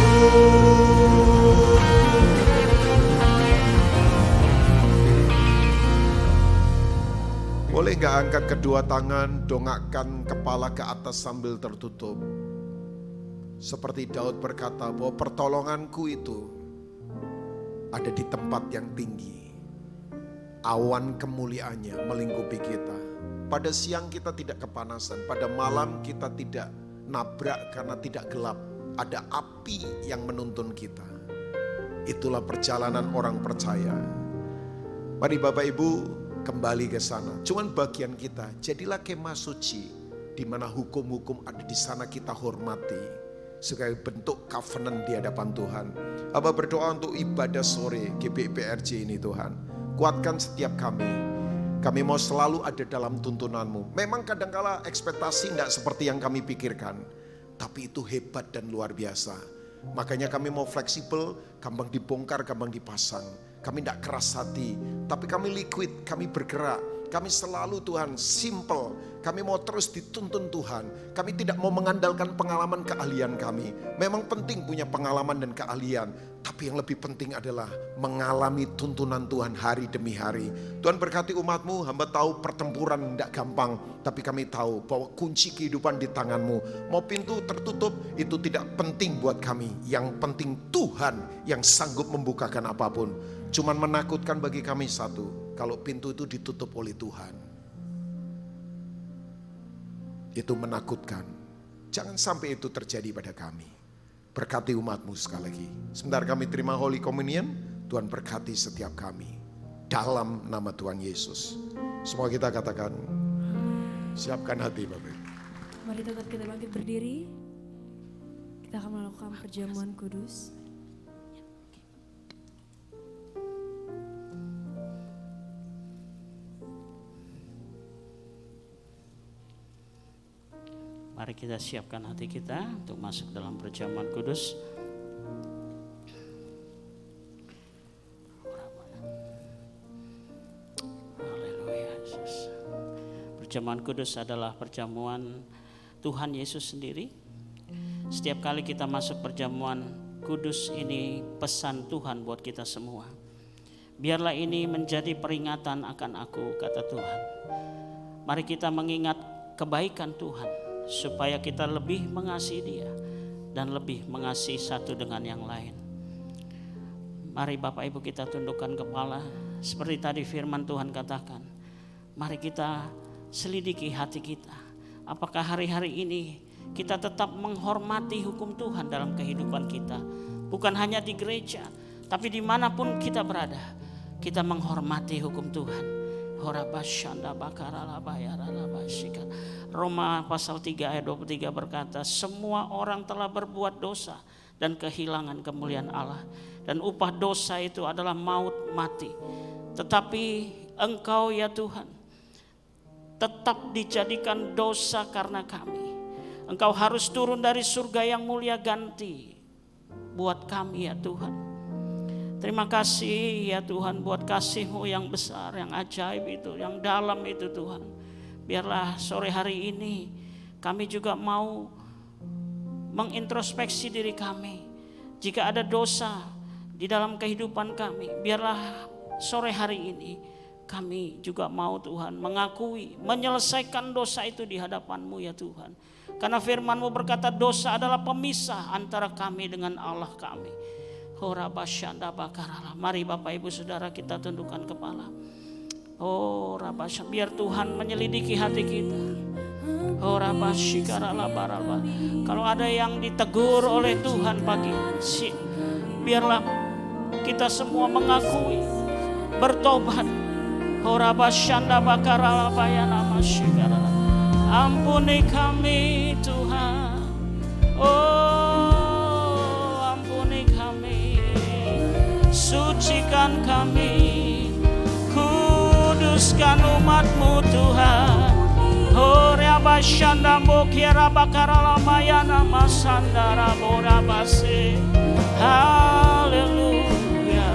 Boleh gak angkat kedua tangan, dongakkan kepala ke atas sambil tertutup. Seperti Daud berkata bahwa pertolonganku itu ada di tempat yang tinggi. Awan kemuliaannya melingkupi kita. Pada siang kita tidak kepanasan, pada malam kita tidak nabrak karena tidak gelap. Ada api yang menuntun kita. Itulah perjalanan orang percaya. Mari Bapak Ibu kembali ke sana. Cuman bagian kita, jadilah kemah suci di mana hukum-hukum ada di sana kita hormati. Sebagai bentuk covenant di hadapan Tuhan. Abah berdoa untuk ibadah sore GBIPRJ ini Tuhan. Kuatkan setiap kami. Kami mau selalu ada dalam tuntunanmu. Memang kadangkala ekspektasi tidak seperti yang kami pikirkan. Tapi itu hebat dan luar biasa. Makanya kami mau fleksibel, gampang dibongkar, gampang dipasang. Kami tidak keras hati, tapi kami liquid, kami bergerak. Kami selalu Tuhan simple, kami mau terus dituntun Tuhan. Kami tidak mau mengandalkan pengalaman keahlian kami. Memang penting punya pengalaman dan keahlian. Tapi yang lebih penting adalah mengalami tuntunan Tuhan hari demi hari. Tuhan berkati umat-Mu, hamba tahu pertempuran tidak gampang. Tapi kami tahu bahwa kunci kehidupan di tangan-Mu. Mau pintu tertutup, itu tidak penting buat kami. Yang penting Tuhan yang sanggup membukakan apapun. Cuman menakutkan bagi kami satu, kalau pintu itu ditutup oleh Tuhan. Itu menakutkan. Jangan sampai itu terjadi pada kami. Berkati umat-Mu sekali lagi. Sebentar kami terima Holy Communion, Tuhan berkati setiap kami. Dalam nama Tuhan Yesus. Semua kita katakan, siapkan hati Bapak. Mari tetap kita bangkit berdiri. Kita akan melakukan perjamuan kudus. Mari kita siapkan hati kita untuk masuk dalam perjamuan kudus. Haleluya Yesus. Perjamuan kudus adalah perjamuan Tuhan Yesus sendiri. Setiap kali kita masuk perjamuan kudus ini pesan Tuhan buat kita semua. Biarlah ini menjadi peringatan akan aku, kata Tuhan. Mari kita mengingat kebaikan Tuhan. Supaya kita lebih mengasihi Dia dan lebih mengasihi satu dengan yang lain. Mari Bapak Ibu kita tundukkan kepala. Seperti tadi firman Tuhan katakan, mari kita selidiki hati kita. Apakah hari-hari ini kita tetap menghormati hukum Tuhan dalam kehidupan kita. Bukan hanya di gereja, tapi dimanapun kita berada, kita menghormati hukum Tuhan. Roma pasal 3 ayat 23 berkata, semua orang telah berbuat dosa dan kehilangan kemuliaan Allah. Dan upah dosa itu adalah maut, mati. Tetapi Engkau ya Tuhan tetap dijadikan dosa karena kami. Engkau harus turun dari surga yang mulia ganti buat kami ya Tuhan. Terima kasih ya Tuhan buat kasih-Mu yang besar, yang ajaib itu, yang dalam itu Tuhan. Biarlah sore hari ini kami juga mau mengintrospeksi diri kami. Jika ada dosa di dalam kehidupan kami, biarlah sore hari ini kami juga mau Tuhan mengakui, menyelesaikan dosa itu di hadapan-Mu ya Tuhan. Karena firman-Mu berkata dosa adalah pemisah antara kami dengan Allah kami. Mari Bapak Ibu Saudara kita tundukkan kepala. Biar Tuhan menyelidiki hati kita. Kalau ada yang ditegur oleh Tuhan pagi ini, biarlah kita semua mengakui, bertobat. Ampuni kami Tuhan, ampuni kami, sucikan kami, kuduskan umat-Mu Tuhan. Haleluya.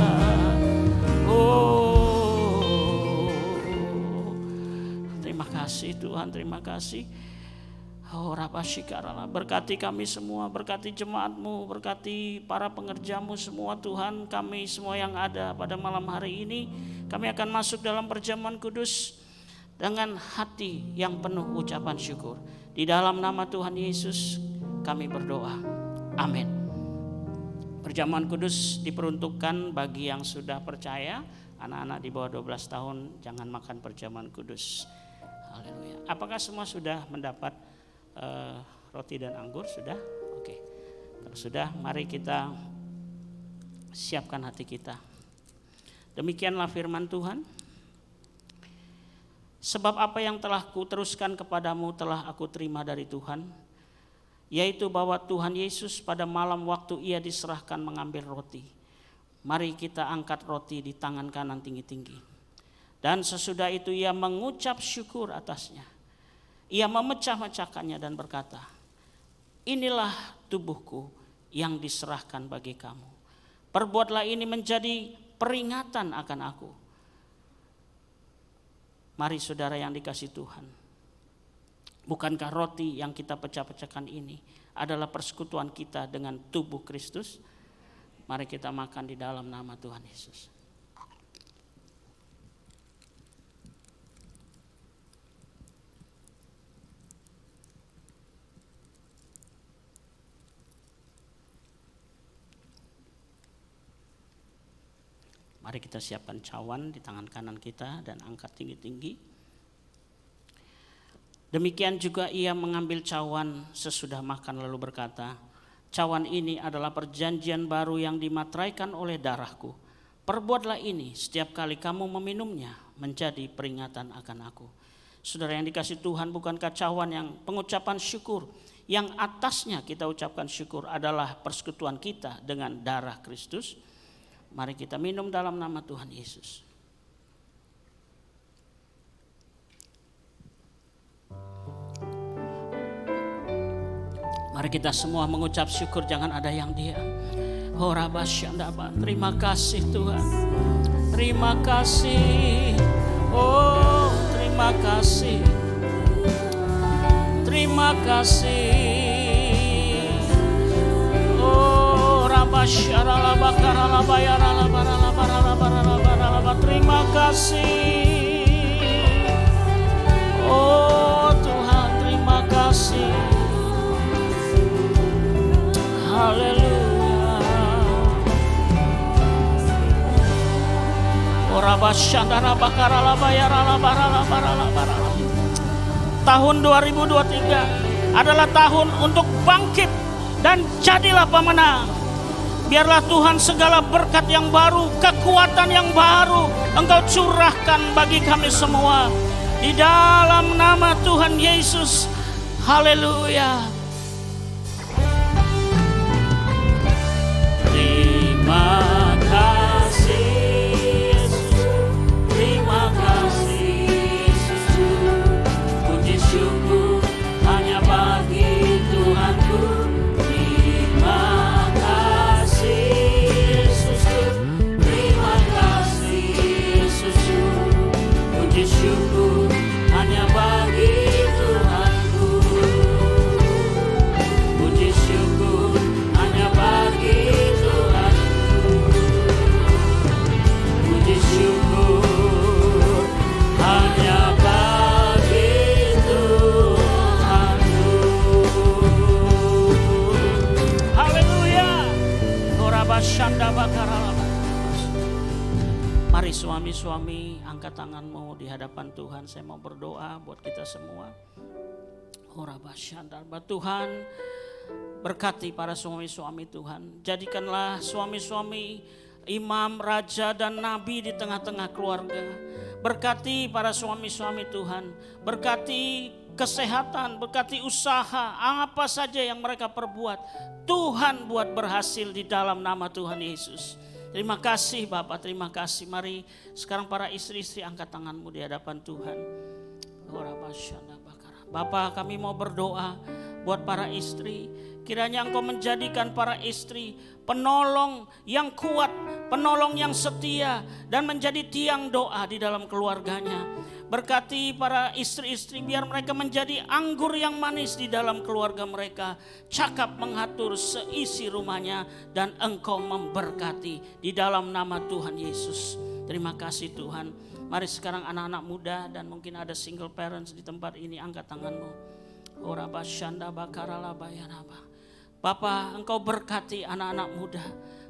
Terima kasih Tuhan, terima kasih. Berkati kami semua, berkati jemaat-Mu, berkati para pengerja-Mu semua Tuhan. Kami semua yang ada pada malam hari ini, kami akan masuk dalam perjamuan kudus dengan hati yang penuh ucapan syukur. Di dalam nama Tuhan Yesus kami berdoa. Amin. Perjamuan kudus diperuntukkan bagi yang sudah percaya. Anak-anak di bawah 12 tahun jangan makan perjamuan kudus. Haleluya. Apakah semua sudah mendapat roti dan anggur? Sudah? Oke. Kalau sudah, mari kita siapkan hati kita. Demikianlah firman Tuhan. Sebab apa yang telah kuteruskan kepadamu telah aku terima dari Tuhan, yaitu bahwa Tuhan Yesus pada malam waktu Ia diserahkan mengambil roti. Mari kita angkat roti di tangan kanan tinggi-tinggi. Dan sesudah itu Ia mengucap syukur atasnya. Ia memecah-mecahkannya dan berkata, inilah tubuhku yang diserahkan bagi kamu. Perbuatlah ini menjadi peringatan akan aku. Mari saudara yang dikasihi Tuhan, bukankah roti yang kita pecah-pecahkan ini adalah persekutuan kita dengan tubuh Kristus? Mari kita makan di dalam nama Tuhan Yesus. Mari kita siapkan cawan di tangan kanan kita dan angkat tinggi-tinggi. Demikian juga Ia mengambil cawan sesudah makan lalu berkata, cawan ini adalah perjanjian baru yang dimateraikan oleh darahku. Perbuatlah ini setiap kali kamu meminumnya menjadi peringatan akan aku. Saudara yang dikasihi Tuhan, bukankah cawan yang pengucapan syukur yang atasnya kita ucapkan syukur adalah persekutuan kita dengan darah Kristus? Mari kita minum dalam nama Tuhan Yesus. Mari kita semua mengucap syukur, jangan ada yang diam. Terima kasih Tuhan. Terima kasih. Oh, terima kasih. Terima kasih. Terima kasih. Oh Tuhan, terima kasih. Haleluya. tahun 2023 adalah tahun untuk bangkit dan jadilah pemenang. Biarlah Tuhan segala berkat yang baru, kekuatan yang baru Engkau curahkan bagi kami semua. Di dalam nama Tuhan Yesus. Haleluya. Terima kasih Yesus. Terima kasih Yesus. Puji syukur hanya bagi Tuhanku. Terima kasih Yesus. Terima kasih Yesus. Puji syukur hanya bagi Tuhanku. Puji syukur hanya bagi Tuhanku. Puji syukur hanya bagi Tuhanku. Haleluya. Korabashanda bakaralaba. Mari suami-suami angkat tanganmu di hadapan Tuhan. Saya mau berdoa buat kita semua. Tuhan berkati para suami-suami Tuhan. Jadikanlah suami-suami imam, raja dan nabi di tengah-tengah keluarga. Berkati para suami-suami Tuhan. Berkati kesehatan, berkati usaha, apa saja yang mereka perbuat. Tuhan buat berhasil di dalam nama Tuhan Yesus. Terima kasih Bapak, terima kasih. Mari sekarang para istri-istri angkat tanganmu di hadapan Tuhan. Bapak, kami mau berdoa buat para istri. Kiranya Engkau menjadikan para istri penolong yang kuat, penolong yang setia, dan menjadi tiang doa di dalam keluarganya. Berkati para istri-istri biar mereka menjadi anggur yang manis di dalam keluarga mereka. Cakap mengatur seisi rumahnya dan Engkau memberkati di dalam nama Tuhan Yesus. Terima kasih Tuhan. Mari sekarang anak-anak muda dan mungkin ada single parents di tempat ini, angkat tanganmu. Orabashanda bakaralabayanaba. Bapa, Engkau berkati anak-anak muda.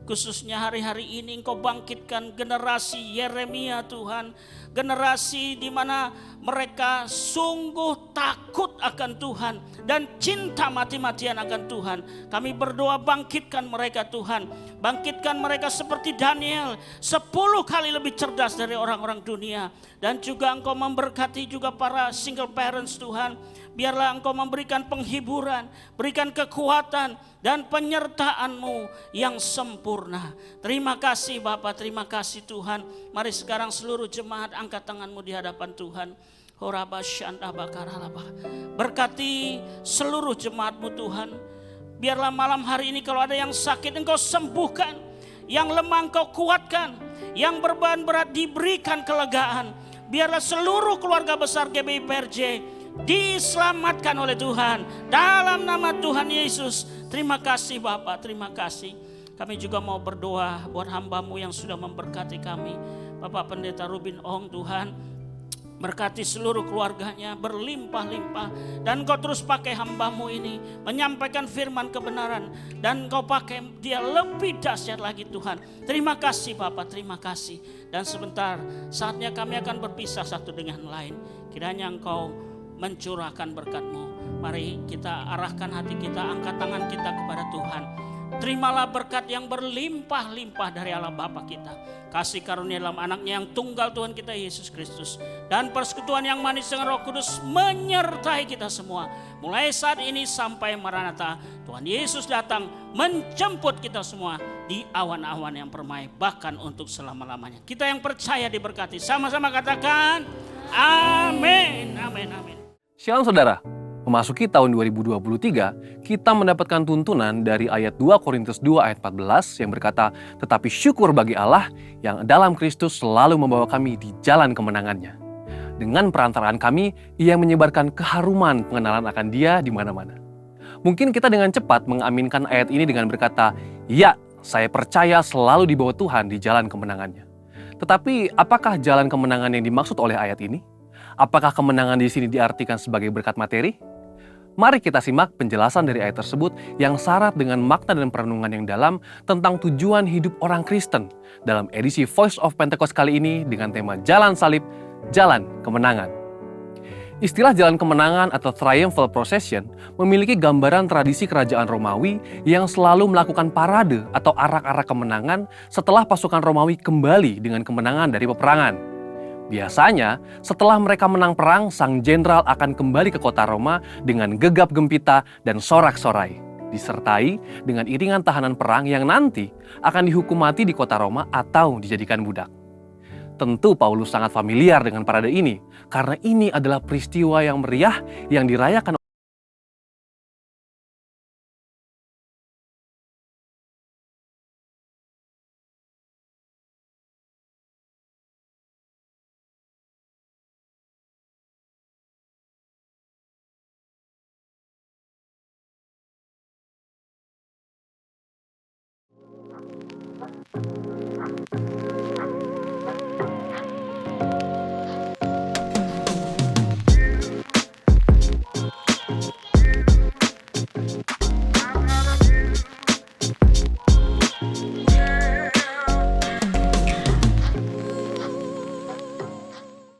Khususnya hari-hari ini Engkau bangkitkan generasi Yeremia Tuhan. Generasi di mana mereka sungguh takut akan Tuhan dan cinta mati-matian akan Tuhan. Kami berdoa bangkitkan mereka Tuhan. Bangkitkan mereka seperti Daniel, 10 kali lebih cerdas dari orang-orang dunia. Dan juga Engkau memberkati juga para single parents Tuhan. Biarlah Engkau memberikan penghiburan, berikan kekuatan dan penyertaan-Mu yang sempurna. Terima kasih Bapak, terima kasih Tuhan. Mari sekarang seluruh jemaat angkat tanganmu di hadapan Tuhan. Berkati seluruh jemaat-Mu Tuhan. Biarlah malam hari ini kalau ada yang sakit Engkau sembuhkan. Yang lemah Engkau kuatkan. Yang beban berat diberikan kelegaan. Biarlah seluruh keluarga besar GBI PRJ diselamatkan oleh Tuhan dalam nama Tuhan Yesus. Terima kasih Bapak, terima kasih. Kami juga mau berdoa buat hamba-Mu yang sudah memberkati kami. Bapak Pendeta Rubin Ong Tuhan, berkati seluruh keluarganya berlimpah-limpah. Dan Kau terus pakai hamba-Mu ini menyampaikan firman kebenaran. Dan Kau pakai dia lebih dahsyat lagi Tuhan. Terima kasih Bapak, terima kasih. Dan sebentar saatnya kami akan berpisah satu dengan lain. Kiranya Engkau mencurahkan berkat-Mu. Mari kita arahkan hati kita, angkat tangan kita kepada Tuhan. Terimalah berkat yang berlimpah-limpah dari Allah Bapa kita. Kasih karunia dalam anaknya yang tunggal Tuhan kita Yesus Kristus. Dan persekutuan yang manis dengan Roh Kudus menyertai kita semua. Mulai saat ini sampai Maranatha, Tuhan Yesus datang menjemput kita semua di awan-awan yang permai. Bahkan untuk selama-lamanya. Kita yang percaya diberkati. Sama-sama katakan amin, amin, amin. Shalom saudara, memasuki tahun 2023, kita mendapatkan tuntunan dari ayat 2 Korintus 2 ayat 14 yang berkata, tetapi syukur bagi Allah yang dalam Kristus selalu membawa kami di jalan kemenangannya. Dengan perantaraan kami, Ia menyebarkan keharuman pengenalan akan Dia di mana-mana. Mungkin kita dengan cepat mengaminkan ayat ini dengan berkata, ya, saya percaya selalu dibawa Tuhan di jalan kemenangannya. Tetapi apakah jalan kemenangan yang dimaksud oleh ayat ini? Apakah kemenangan di sini diartikan sebagai berkat materi? Mari kita simak penjelasan dari ayat tersebut yang syarat dengan makna dan perenungan yang dalam tentang tujuan hidup orang Kristen dalam edisi Voice of Pentecost kali ini dengan tema Jalan Salib, Jalan Kemenangan. Istilah Jalan Kemenangan atau Triumphal Procession memiliki gambaran tradisi kerajaan Romawi yang selalu melakukan parade atau arak-arak kemenangan setelah pasukan Romawi kembali dengan kemenangan dari peperangan. Biasanya, setelah mereka menang perang, sang jenderal akan kembali ke kota Roma dengan gegap gempita dan sorak-sorai, disertai dengan iringan tahanan perang yang nanti akan dihukum mati di kota Roma atau dijadikan budak. Tentu Paulus sangat familiar dengan parade ini, karena ini adalah peristiwa yang meriah yang dirayakan